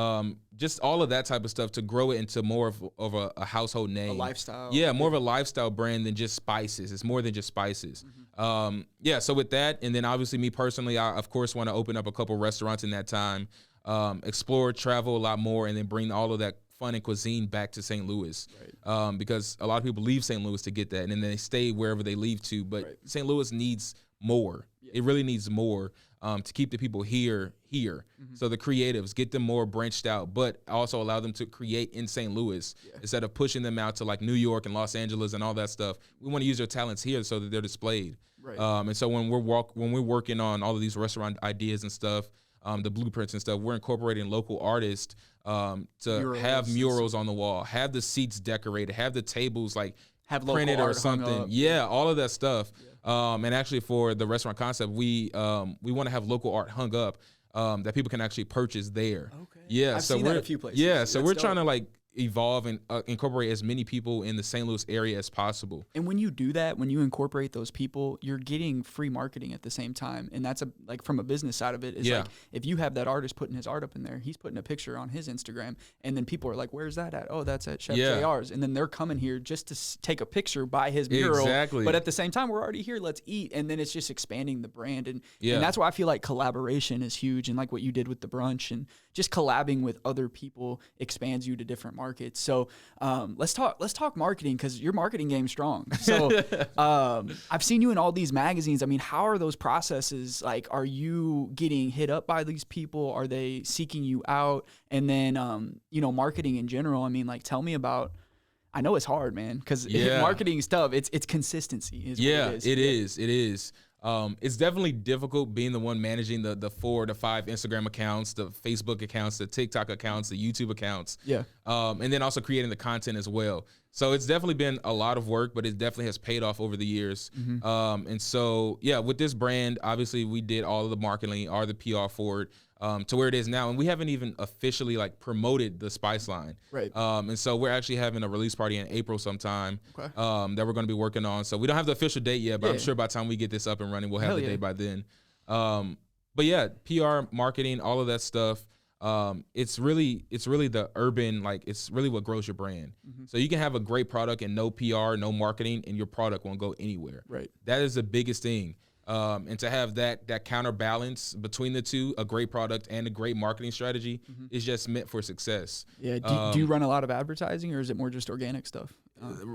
Just all of that type of stuff to grow it into more of a household name. A lifestyle. Yeah, more of a lifestyle brand than just spices. It's more than just spices. So with that, and then obviously me personally, I of course want to open up a couple restaurants in that time, explore, travel a lot more, and then bring all of that fun and cuisine back to St. Louis. Because a lot of people leave St. Louis to get that, and then they stay wherever they leave to. But St. Louis needs more. It really needs more to keep the people here. So the creatives, get them more branched out, but also allow them to create in St. Louis instead of pushing them out to like New York and Los Angeles and all that stuff. We want to use their talents here so that they're displayed. And so when we're working on all of these restaurant ideas and stuff, the blueprints and stuff, we're incorporating local artists to have murals on the wall, have the seats decorated, have the tables like have printed or something. All of that stuff. And actually for the restaurant concept, we want to have local art hung up that people can actually purchase there. I've seen that a few places. So we're trying to like evolve and incorporate as many people in the St. Louis area as possible. And when you do that, when you incorporate those people, you're getting free marketing at the same time. And that's like from a business side of it is like if you have that artist putting his art up in there, he's putting a picture on his Instagram, and then people are like, where's that at? Oh, that's at Chef JR's. And then they're coming here just to take a picture by his mural. But at the same time, we're already here, let's eat. And then it's just expanding the brand. And that's why I feel like collaboration is huge. And like what you did with the brunch and just collabing with other people expands you to different markets. So let's talk marketing, because your marketing game's strong. So I've seen you in all these magazines. I mean, how are those processes? Like, are you getting hit up by these people? Are they seeking you out? And then marketing in general. I mean, like, tell me about. I know it's hard, man, because marketing stuff. It's consistency. Is what it is. It is. It's definitely difficult being the one managing the 4 to 5 Instagram accounts, the Facebook accounts, the TikTok accounts, the YouTube accounts. Yeah. And then also creating the content as well. So it's definitely been a lot of work, but it definitely has paid off over the years. And so, yeah, with this brand, obviously we did all of the marketing, all the PR for it. To where it is now, and we haven't even officially like promoted the Spice line, Right. And so we're actually having a release party in April sometime, Okay. that we're going to be working on. So we don't have the official date yet, but Yeah. I'm sure by the time we get this up and running, we'll have Hell the yeah. date by then. But yeah, PR, marketing, all of that stuff. It's really the urban, like it's really what grows your brand. So you can have a great product and no PR, no marketing, and your product won't go anywhere. Right. That is the biggest thing. And to have that counterbalance between the two, a great product and a great marketing strategy, is just meant for success. Yeah. Do you run a lot of advertising, or is it more just organic stuff?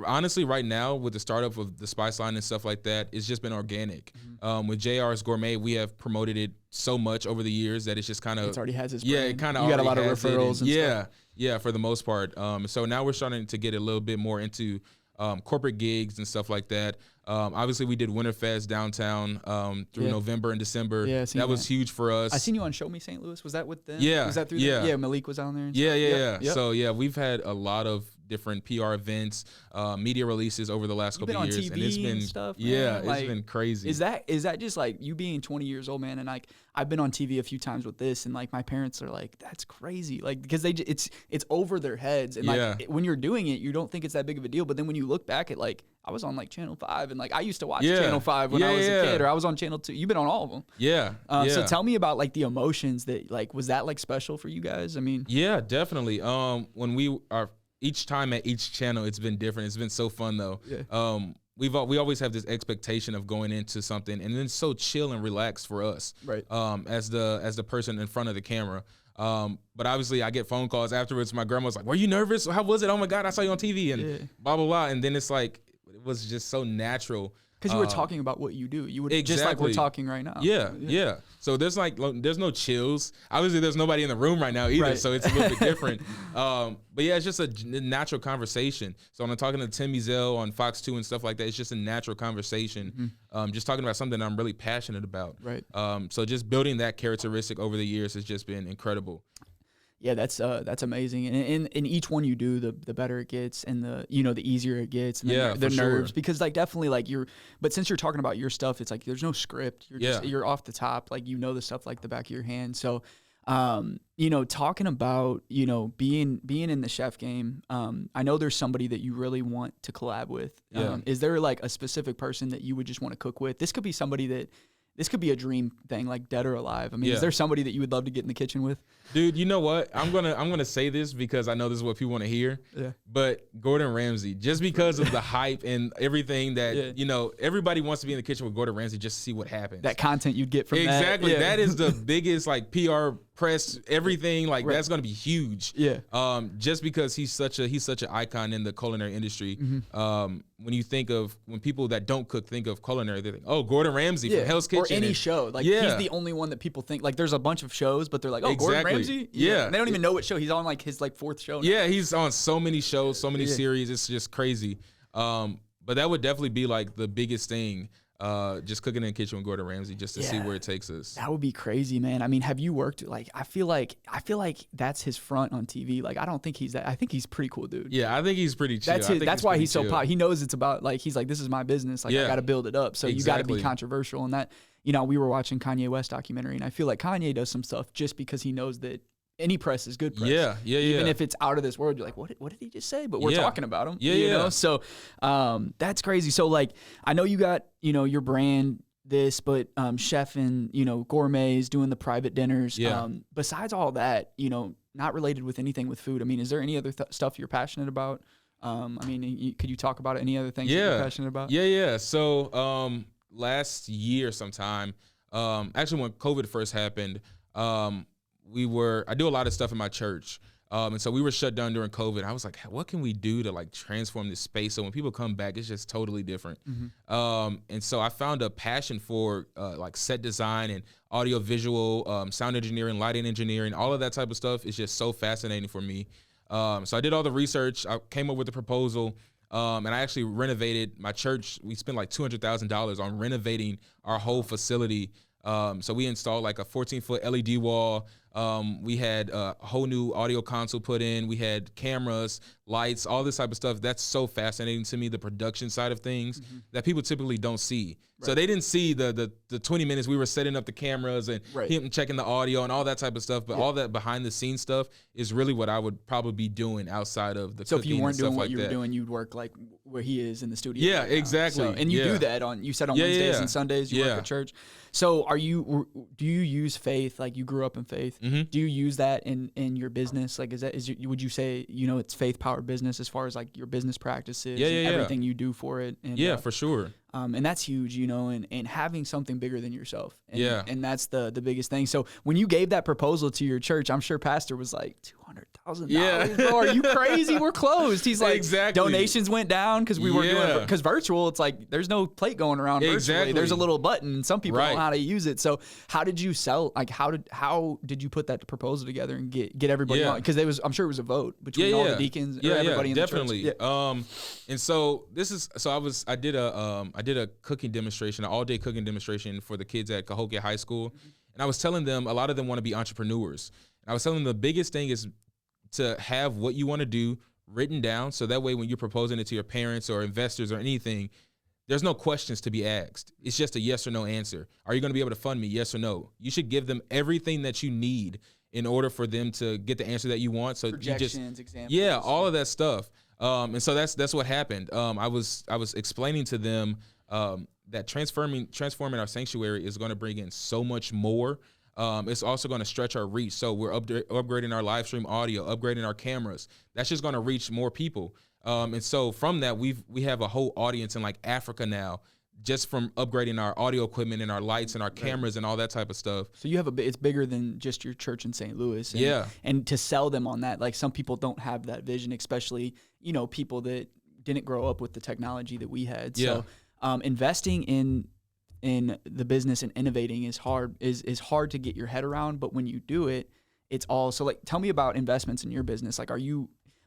Honestly, right now with the startup of the Spice line and stuff like that, it's just been organic. With JRice Gourmet, we have promoted it so much over the years that it's just kind of It already has its yeah, brand. it kind of you got a lot of referrals and stuff. Yeah, for the most part. So now we're starting to get a little bit more into corporate gigs and stuff like that. Obviously, we did Winterfest downtown through November and December. Yeah, that was huge for us. I seen you on Show Me St. Louis. Was that with them? Yeah, Was that through yeah. them? Yeah, Malik was down there. And Yeah. Yep. So yeah, we've had a lot of different PR events, media releases over the last You've couple been of on years, TV and it's been stuff. yeah, Man. Like, it's been crazy. Is that just like you being 20 years old, man? And like I've been on TV a few times with this, and like my parents are like, "That's crazy," like because it's over their heads, and like when you're doing it, you don't think it's that big of a deal, but then when you look back at like I was on like Channel 5, and like I used to watch Channel 5 when I was a kid, or I was on Channel 2. You've been on all of them. Yeah. So tell me about like the emotions that like was that like special for you guys? I mean, yeah, definitely. When we are each time at each channel, it's been different. It's been so fun though. Yeah. We always have this expectation of going into something, and then so chill and relaxed for us. Right. As the person in front of the camera. But obviously I get phone calls afterwards. My grandma's like, "Were you nervous? How was it? Oh my God, I saw you on TV," and blah blah blah. And then it's like it was just so natural. Because you were talking about what you do. You would just like we're talking right now. Yeah. So there's no chills. Obviously, there's nobody in the room right now either, Right. so it's a little bit different. But yeah, it's just a natural conversation. So when I'm talking to Tim Meazell on Fox 2 and stuff like that, it's just a natural conversation. Just talking about something I'm really passionate about. Right. So just building that characteristic over the years has just been incredible. Yeah, that's amazing, and each one you do, the better it gets, and the easier it gets, and the nerves, because like definitely like but since you're talking about your stuff, it's like there's no script, you're off the top, like the stuff like the back of your hand. So, talking about being in the chef game, I know there's somebody that you really want to collab with. Is there like a specific person that you would just want to cook with? This could be somebody that. This could be a dream thing, like dead or alive. I mean, is there somebody that you would love to get in the kitchen with? Dude, you know what? I'm gonna say this because I know this is what people want to hear. Yeah. But Gordon Ramsay, just because of the hype and everything that everybody wants to be in the kitchen with Gordon Ramsay just to see what happens. That content you'd get from that. Exactly. That is the biggest like PR press, everything like that's gonna be huge. Yeah. Just because he's such an icon in the culinary industry. When people that don't cook think of culinary, they think, oh, Gordon Ramsay from Hell's Kitchen. Or any show. Like he's the only one that people think, like there's a bunch of shows, but they're like, oh, Gordon Ramsay? Yeah. And they don't even know what show. He's on like his like 4th show now. Yeah, he's on so many shows, so many series. It's just crazy. But that would definitely be like the biggest thing. Just cooking in the kitchen with Gordon Ramsay just to see where it takes us. That would be crazy, man. I mean, have you worked like I feel like that's his front on TV. Like I don't think he's that. I think he's pretty cool, dude. Yeah, I think he's pretty chill. That's why he's so popular. He knows it's about like he's like, this is my business. Like I got to build it up. So you got to be controversial. And that we were watching Kanye West documentary, and I feel like Kanye does some stuff just because he knows that any press is good press. Yeah. Even if it's out of this world, you're like, what did he just say? But we're talking about him. You know? So that's crazy. So like I know you got, your brand but chef and, gourmets, doing the private dinners. Yeah. Besides all that, not related with anything with food. I mean, is there any other stuff you're passionate about? Could you talk about any other things that you're passionate about? Yeah. So last year sometime, actually when COVID first happened, I do a lot of stuff in my church. And so we were shut down during COVID. I was like, what can we do to like transform this space so when people come back, it's just totally different. And so I found a passion for like set design and audio visual, sound engineering, lighting engineering, all of that type of stuff is just so fascinating for me. So I did all the research. I came up with a proposal. And I actually renovated my church. We spent like $200,000 on renovating our whole facility. So we installed like a 14-foot LED wall. We had a whole new audio console put in. We had cameras, lights, all this type of stuff. That's so fascinating to me, the production side of things that people typically don't see. Right. So they didn't see the 20 minutes we were setting up the cameras and him checking the audio and all that type of stuff. But all that behind the scenes stuff is really what I would probably be doing outside of the cooking. So if you weren't doing what like you were doing, you'd work like where he is in the studio. Yeah, right exactly. So, and you do that you said on Wednesdays and Sundays you work at church. So do you use faith? Like you grew up in faith. Do you use that in your business? Like would you say, it's faith powered business as far as like your business practices and everything you do for it? And, for sure. And that's huge, and having something bigger than yourself. And that's the biggest thing. So when you gave that proposal to your church, I'm sure pastor was like, $200,000. Bro, are you crazy? We're closed. He's like, donations went down because we were doing, because virtual, it's like, there's no plate going around virtually. There's a little button and some people don't know how to use it. So how did you sell, like how did you put that proposal together and get everybody on? Because I'm sure it was a vote between all the deacons or everybody in the church. And so I did a cooking demonstration, an all-day cooking demonstration for the kids at Cahokia High School. And I was telling them, a lot of them want to be entrepreneurs. And I was telling them the biggest thing is to have what you want to do written down. So that way when you're proposing it to your parents or investors or anything, there's no questions to be asked. It's just a yes or no answer. Are you going to be able to fund me? Yes or no. You should give them everything that you need in order for them to get the answer that you want. So projections, examples. Yeah, all of that stuff. And so that's what happened. I was explaining to them that transforming our sanctuary is going to bring in so much more. It's also going to stretch our reach. So we're upgrading our live stream audio, upgrading our cameras. That's just going to reach more people. And so from that, we have a whole audience in like Africa now, just from upgrading our audio equipment and our lights and our cameras and all that type of stuff. So you have it's bigger than just your church in St. Louis. And to sell them on that, like some people don't have that vision, especially, people that didn't grow up with the technology that we had. So investing in the business and innovating is hard to get your head around, but when you do it, it's all, so like, tell me about investments in your business. Like,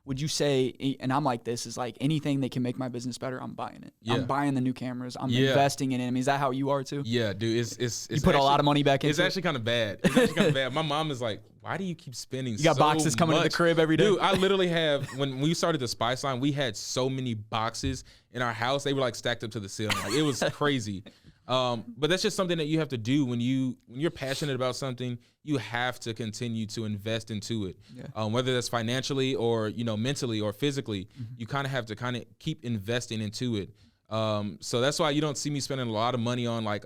would you say, and I'm like this, is like anything that can make my business better, I'm buying it. I'm buying the new cameras. I'm investing in it. I mean, is that how you are too? Yeah, dude. It's you put a lot of money back into it? It's actually kind of bad. It's actually kind of bad. My mom is like, why do you keep spending so much? You got boxes coming to the crib every day? Dude, I literally have, when we started the Spice line, we had so many boxes in our house. They were like stacked up to the ceiling. Like it was crazy. But that's just something that you have to do when you're passionate about something. You have to continue to invest into it, whether that's financially or mentally or physically. You kind of have to keep investing into it. So that's why you don't see me spending a lot of money on like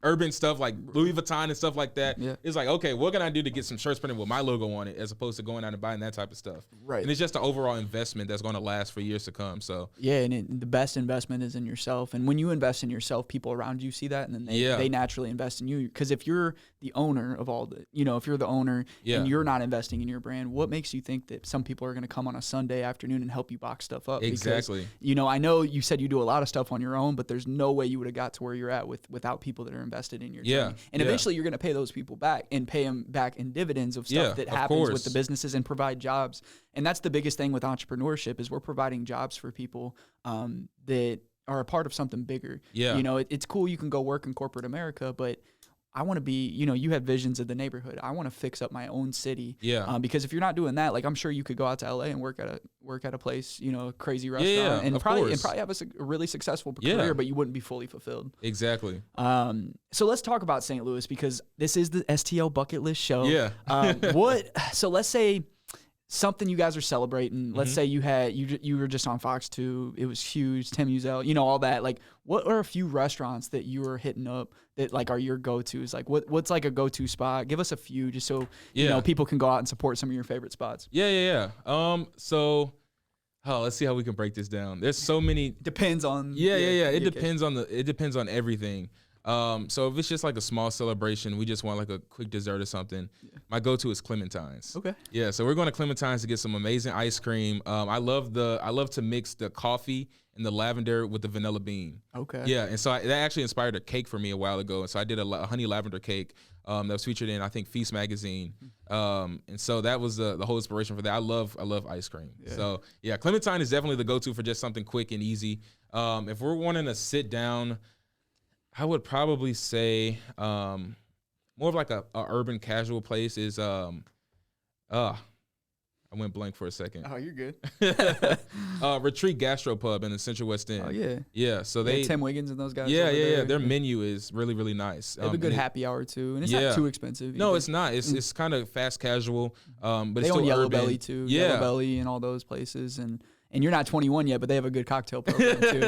urban stuff like Louis Vuitton and stuff like that. It's like, okay, what can I do to get some shirts printed with my logo on it, as opposed to going out and buying that type of stuff. Right. And it's just an overall investment that's going to last for years to come. So and the best investment is in yourself. And when you invest in yourself, people around you see that, and then they naturally invest in you. Because if you're the owner of all the, if you're the owner and you're not investing in your brand, what makes you think that some people are going to come on a Sunday afternoon and help you box stuff up? Exactly. Because, I know you said you do a lot of stuff on your own, but there's no way you would have got to where you're at without people that are invested in your journey. And eventually you're going to pay those people back and pay them back in dividends of stuff that happens with the businesses and provide jobs. And that's the biggest thing with entrepreneurship, is we're providing jobs for people that are a part of something bigger. It's cool you can go work in corporate America, but I want to be, you had visions of the neighborhood. I want to fix up my own city. Because if you're not doing that, like, I'm sure you could go out to LA and work at a place, a crazy restaurant, and probably have a really successful career, but you wouldn't be fully fulfilled. Exactly. So let's talk about St. Louis, because this is the STL bucket list show. So let's say something you guys are celebrating. Let's say you were just on Fox 2. It was huge. Tim Uzel, all that. Like, what are a few restaurants that you were hitting up that like are your go-tos? Like, what's like a go-to spot? Give us a few, just so people can go out and support some of your favorite spots. So, let's see how we can break this down. There's so many. Depends on. It depends on everything. So if it's just like a small celebration, we just want like a quick dessert or something. Yeah. My go-to is Clementines. Okay. Yeah, so we're going to Clementines to get some amazing ice cream. I love to mix the coffee and the lavender with the vanilla bean. Okay. Yeah, and so that actually inspired a cake for me a while ago. And so I did a honey lavender cake that was featured in, I think, Feast magazine. And so that was the whole inspiration for that. I love ice cream. Yeah. So yeah, Clementine is definitely the go-to for just something quick and easy. If we're wanting to sit down, I would probably say more of like a urban casual place is I went blank for a second. Oh, you're good. Retreat Gastropub in the Central West End. Oh, yeah. Yeah, so they Tim Wiggins and those guys. Yeah. Their menu is really, really nice. They have a good happy hour too, and it's not too expensive. No, it's not. It's kind of fast casual, but it's they still own Yellow urban. Belly too. Yeah. Yellow Belly and all those places, and you're not 21 yet, but they have a good cocktail program too.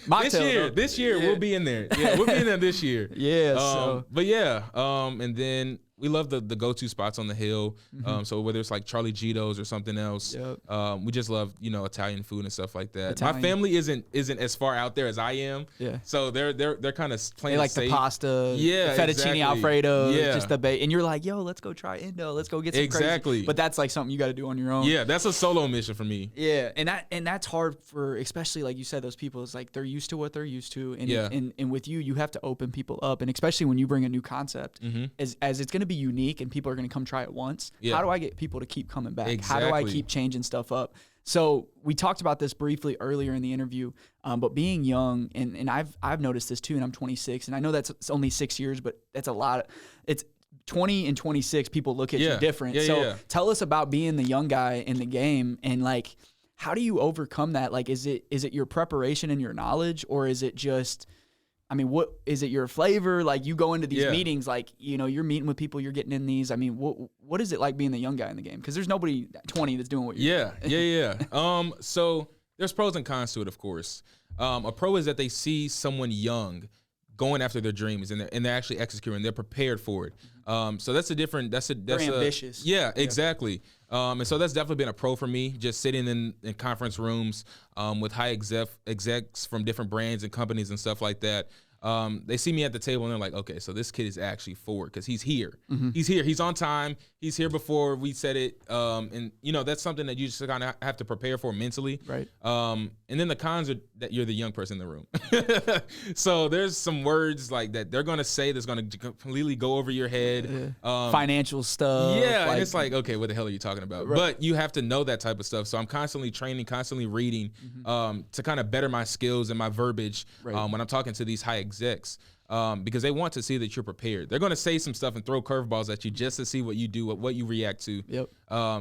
Mocktail, this year we'll be in there. Yeah, we'll be in there this year. Yeah. But yeah, and then we love the go-to spots on the hill. So whether it's like Charlie Gito's or something else, we just love Italian food and stuff like that. My family isn't as far out there as I am. Yeah. So they're kind of playing. They like safe. The pasta, the fettuccine Alfredo, just the and you're like, yo, let's go try Indo, let's go get some crazy. But that's like something you got to do on your own. Yeah, that's a solo mission for me. Yeah, and that's hard for, especially like you said, those people. It's like they're used to what they're used to, and with you have to open people up, and especially when you bring a new concept, as it's going to be unique and people are going to come try it once. How do I get people to keep coming back? Exactly. How do I keep changing stuff up? So we talked about this briefly earlier in the interview, but being young, and I've noticed this too, and I'm 26, and I know it's only 6 years, but that's a lot. It's 20 and 26, people look at you different. Tell us about being the young guy in the game, and like, how do you overcome that? Like, is it your preparation and your knowledge, or is it just, I mean, what is it, your flavor? Like, you go into these meetings, like, you're meeting with people, you're getting in these. I mean, what is it like being the young guy in the game? Because there's nobody 20 that's doing what you're doing. So there's pros and cons to it, of course. A pro is that they see someone young going after their dreams, and they're actually executing. They're prepared for it. So that's a different. That's ambitious. Yeah, exactly. And so that's definitely been a pro for me. Just sitting in conference rooms with high execs from different brands and companies and stuff like that. They see me at the table and they're like, okay, so this kid is actually forward because he's here. He's here. He's on time. He's here before we said it. And that's something that you just kind of have to prepare for mentally. Right. And then the cons are that you're the young person in the room. So there's some words like that they're going to say that's going to completely go over your head. Financial stuff. Yeah. And it's like, okay, what the hell are you talking about? Right. But you have to know that type of stuff. So I'm constantly training, constantly reading to kind of better my skills and my verbiage when I'm talking to these high execs, because they want to see that you're prepared. They're going to say some stuff and throw curveballs at you just to see what you do, what you react to. Yep.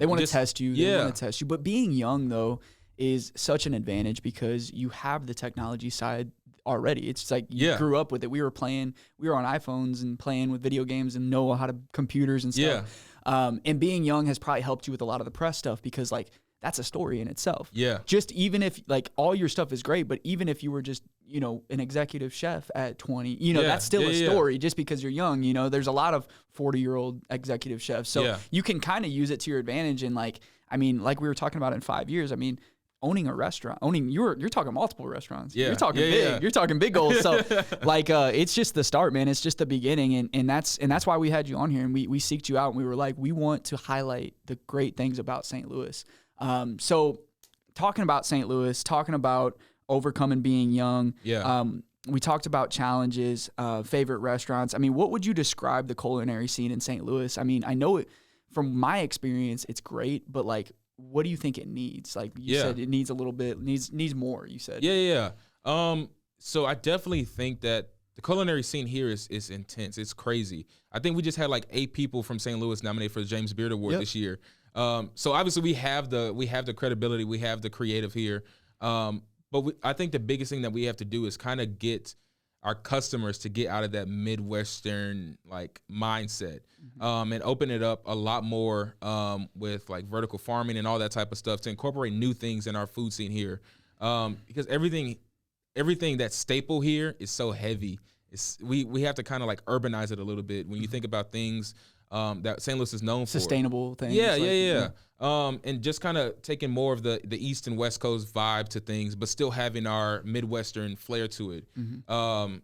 They want to test you. They want to test you. But being young, though, is such an advantage because you have the technology side already. It's like you grew up with it. We were on iPhones and playing with video games and know how to computers and stuff. And being young has probably helped you with a lot of the press stuff because, like, that's a story in itself. Yeah. Just even if, like, all your stuff is great, but even if you were just, an executive chef at 20, that's still a story just because you're young. There's a lot of 40-year-old executive chefs. So you can kind of use it to your advantage. And, like, I mean, like we were talking about in 5 years, I mean, owning a restaurant, you're talking multiple restaurants. Yeah. You're talking big. You're talking big goals. So, like, it's just the start, man. It's just the beginning. And that's why we had you on here and we seeked you out and we were like, we want to highlight the great things about St. Louis. So talking about St. Louis, talking about overcoming being young. We talked about challenges, favorite restaurants. I mean, what would you describe the culinary scene in St. Louis? I mean, I know it from my experience, it's great, but like, what do you think it needs? Like you said, it needs a little bit, needs more, you said. So I definitely think that the culinary scene here is intense. It's crazy. I think we just had like 8 people from St. Louis nominated for the James Beard Award this year. So obviously we have the credibility, we have the creative here. But I think the biggest thing that we have to do is kind of get our customers to get out of that Midwestern like mindset, and open it up a lot more with like vertical farming and all that type of stuff to incorporate new things in our food scene here. Because everything that's staple here is so heavy. We have to kind of like urbanize it a little bit. When you think about things that St. Louis is known for. Sustainable things. Yeah. And just kind of taking more of the East and West Coast vibe to things, but still having our Midwestern flair to it,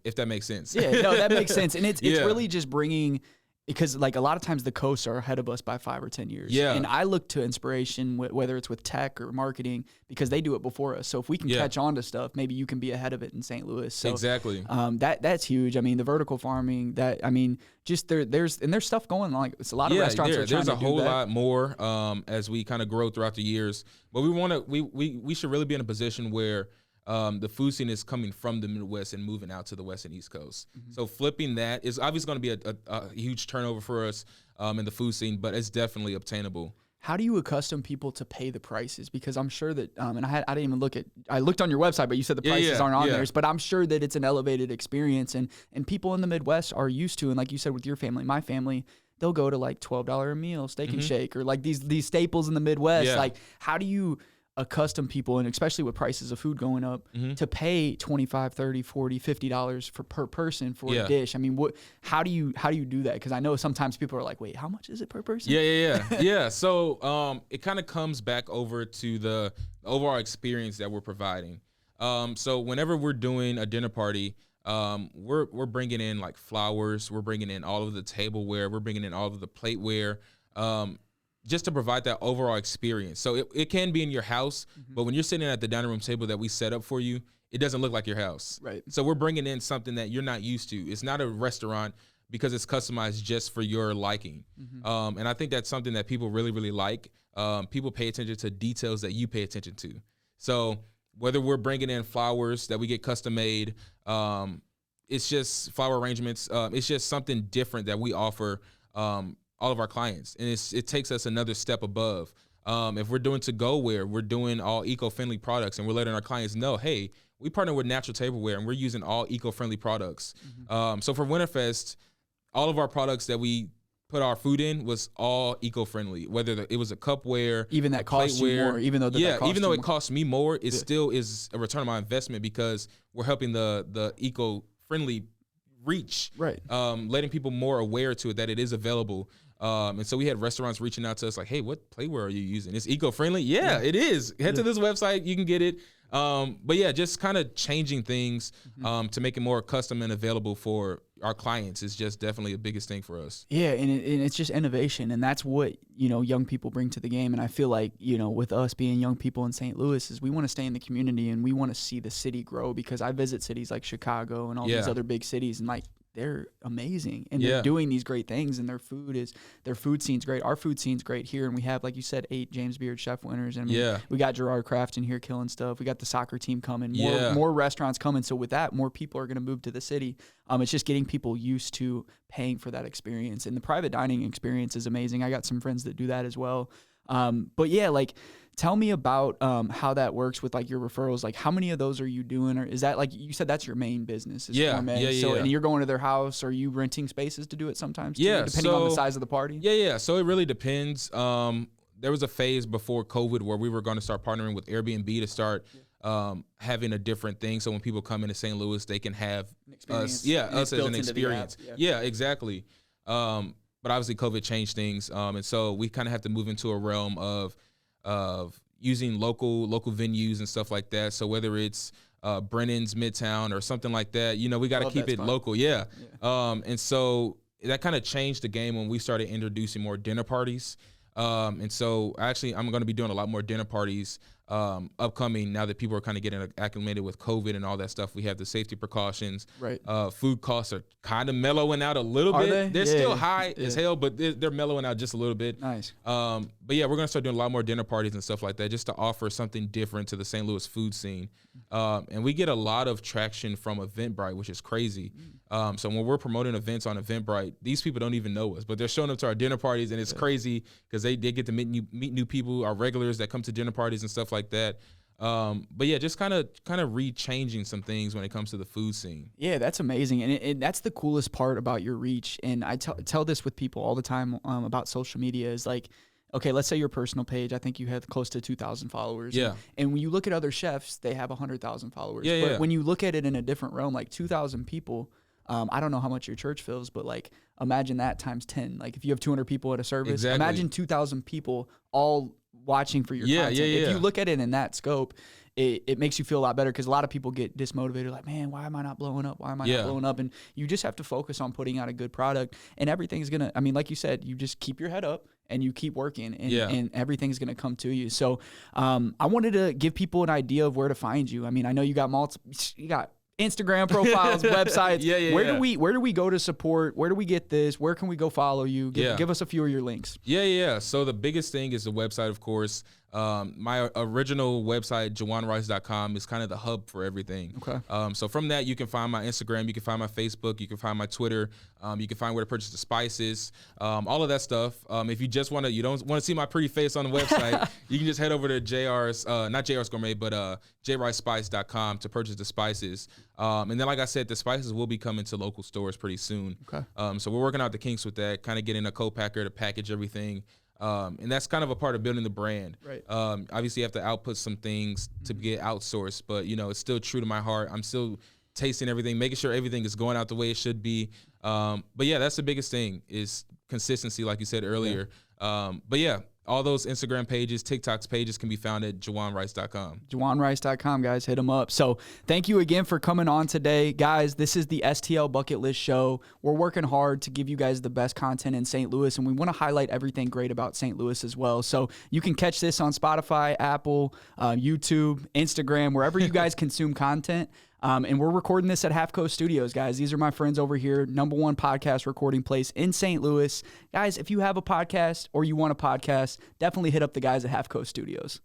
if that makes sense. Yeah, no, that makes sense. And it's really just bringing, because like a lot of times the coasts are ahead of us by 5 or 10 years. Yeah. And I look to inspiration, whether it's with tech or marketing, because they do it before us. So if we can catch on to stuff, maybe you can be ahead of it in St. Louis. So exactly. That's huge. I mean, the vertical farming, just there's stuff going on. Like it's a lot of restaurants are trying to do that. There's a whole lot more as we kind of grow throughout the years. But we should really be in a position where the food scene is coming from the Midwest and moving out to the West and East Coast. So flipping that is obviously going to be a huge turnover for us in the food scene, but it's definitely obtainable. How do you accustom people to pay the prices? Because I'm sure that, and I didn't even I looked on your website, but you said the prices aren't on theirs, but I'm sure that it's an elevated experience, and people in the Midwest are used to, and like you said with your family, my family, they'll go to like $12 a meal, Steak and Shake, or like these staples in the Midwest. Yeah. Like, how do you accustom people, and especially with prices of food going up, to pay $25, $30, $40, $50 per person for a dish? I mean, how do you do that? Because I know sometimes people are like, wait, how much is it per person? Yeah. So it kind of comes back over to the overall experience that we're providing. So whenever we're doing a dinner party, we're bringing in like flowers, we're bringing in all of the tableware, we're bringing in all of the plateware, just to provide that overall experience. So it can be in your house, but when you're sitting at the dining room table that we set up for you, it doesn't look like your house. Right. So we're bringing in something that you're not used to. It's not a restaurant because it's customized just for your liking. And I think that's something that people really, really like. People pay attention to details that you pay attention to. So whether we're bringing in flowers that we get custom made, it's just flower arrangements. It's just something different that we offer all of our clients, and it takes us another step above. If we're doing to-go-ware, we're doing all eco-friendly products, and we're letting our clients know, hey, we partner with Natural Tableware, and we're using all eco-friendly products. So for Winterfest, all of our products that we put our food in was all eco-friendly, whether it was a cupware, even that costs you more, even though it costs me more, it still is a return on my investment because we're helping the eco-friendly reach, right? Letting people more aware to it that it is available. And so we had restaurants reaching out to us like, hey, what plateware are you using? It's eco-friendly? Yeah, it is. Head to this website, you can get it. But yeah, just kind of changing things to make it more custom and available for our clients is just definitely the biggest thing for us. Yeah, and it's just innovation, and that's what, young people bring to the game. And I feel like, with us being young people in St. Louis, is we want to stay in the community and we want to see the city grow, because I visit cities like Chicago and all these other big cities, and like, they're amazing, and they're doing these great things, and their food scene's great. Our food scene's great here, and we have, like you said, 8 James Beard chef winners, and we got Gerard Kraft in here killing stuff. We got the soccer team coming, more restaurants coming. So with that, more people are going to move to the city. It's just getting people used to paying for that experience, and the private dining experience is amazing. I got some friends that do that as well. But yeah, like, tell me about how that works with like your referrals. Like, how many of those are you doing, or is that, like you said, that's your main business? Gourmet. So, and you're going to their house, or are you renting spaces to do it sometimes too, depending on the size of the party? Yeah. So it really depends. There was a phase before COVID where we were going to start partnering with Airbnb to start having a different thing. So when people come into St. Louis, they can have us as an experience. Yeah, exactly. But obviously COVID changed things. And so we kind of have to move into a realm of using local venues and stuff like that. So whether it's Brennan's Midtown or something like that, we got to keep it local. Yeah. And so that kind of changed the game when we started introducing more dinner parties. And so actually I'm going to be doing a lot more dinner parties upcoming now that people are kind of getting acclimated with COVID and all that stuff. We have the safety precautions. Right. Food costs are kind of mellowing out a little bit. They're still high as hell, but they're mellowing out just a little bit. Nice. But yeah, we're going to start doing a lot more dinner parties and stuff like that just to offer something different to the St. Louis food scene. And we get a lot of traction from Eventbrite, which is crazy. So when we're promoting events on Eventbrite, these people don't even know us, but they're showing up to our dinner parties, and it's crazy because they get to meet new people, our regulars that come to dinner parties and stuff like that. But yeah, just kind of re-changing some things when it comes to the food scene. Yeah, that's amazing, and that's the coolest part about your reach. And I tell this with people all the time about social media is like, okay, let's say your personal page, I think you have close to 2,000 followers. Yeah. And when you look at other chefs, they have 100,000 followers. Yeah. But when you look at it in a different realm, like 2,000 people I don't know how much your church fills, but like imagine that times 10. Like if you have 200 people at a service, Exactly. imagine 2,000 people all watching for your content. If you look at it in that scope, it makes you feel a lot better, because a lot of people get dismotivated, like, man, why am I not blowing up? Why am I not blowing up? And you just have to focus on putting out a good product, and everything's going to, I mean, like you said, you just keep your head up and you keep working, and everything's going to come to you. So I wanted to give people an idea of where to find you. I mean, I know you got Instagram profiles, websites. Where do we go to support? Where do we get this? Where can we go follow you? Give us a few of your links. So the biggest thing is the website, of course. My original website, JuwanRice.com, is kind of the hub for everything. Okay. So from that, you can find my Instagram, you can find my Facebook, you can find my Twitter, you can find where to purchase the spices, all of that stuff. If you just you don't want to see my pretty face on the website, you can just head over to not JRice Gourmet, but JRiceSpice.com to purchase the spices. And then, like I said, the spices will be coming to local stores pretty soon. Okay. So we're working out the kinks with that, kind of getting a co-packer to package everything. And that's kind of a part of building the brand. Right. Obviously, you have to output some things to get outsourced, but, it's still true to my heart. I'm still tasting everything, making sure everything is going out the way it should be. But, that's the biggest thing is consistency, like you said earlier. All those Instagram pages, TikTok's pages can be found at JuwanRice.com. JuwanRice.com, guys. Hit them up. So thank you again for coming on today. Guys, this is the STL Bucket List Show. We're working hard to give you guys the best content in St. Louis, and we want to highlight everything great about St. Louis as well. So you can catch this on Spotify, Apple, YouTube, Instagram, wherever you guys consume content. And we're recording this at Half Coast Studios, guys. These are my friends over here, #1 podcast recording place in St. Louis. Guys, if you have a podcast or you want a podcast, definitely hit up the guys at Half Coast Studios.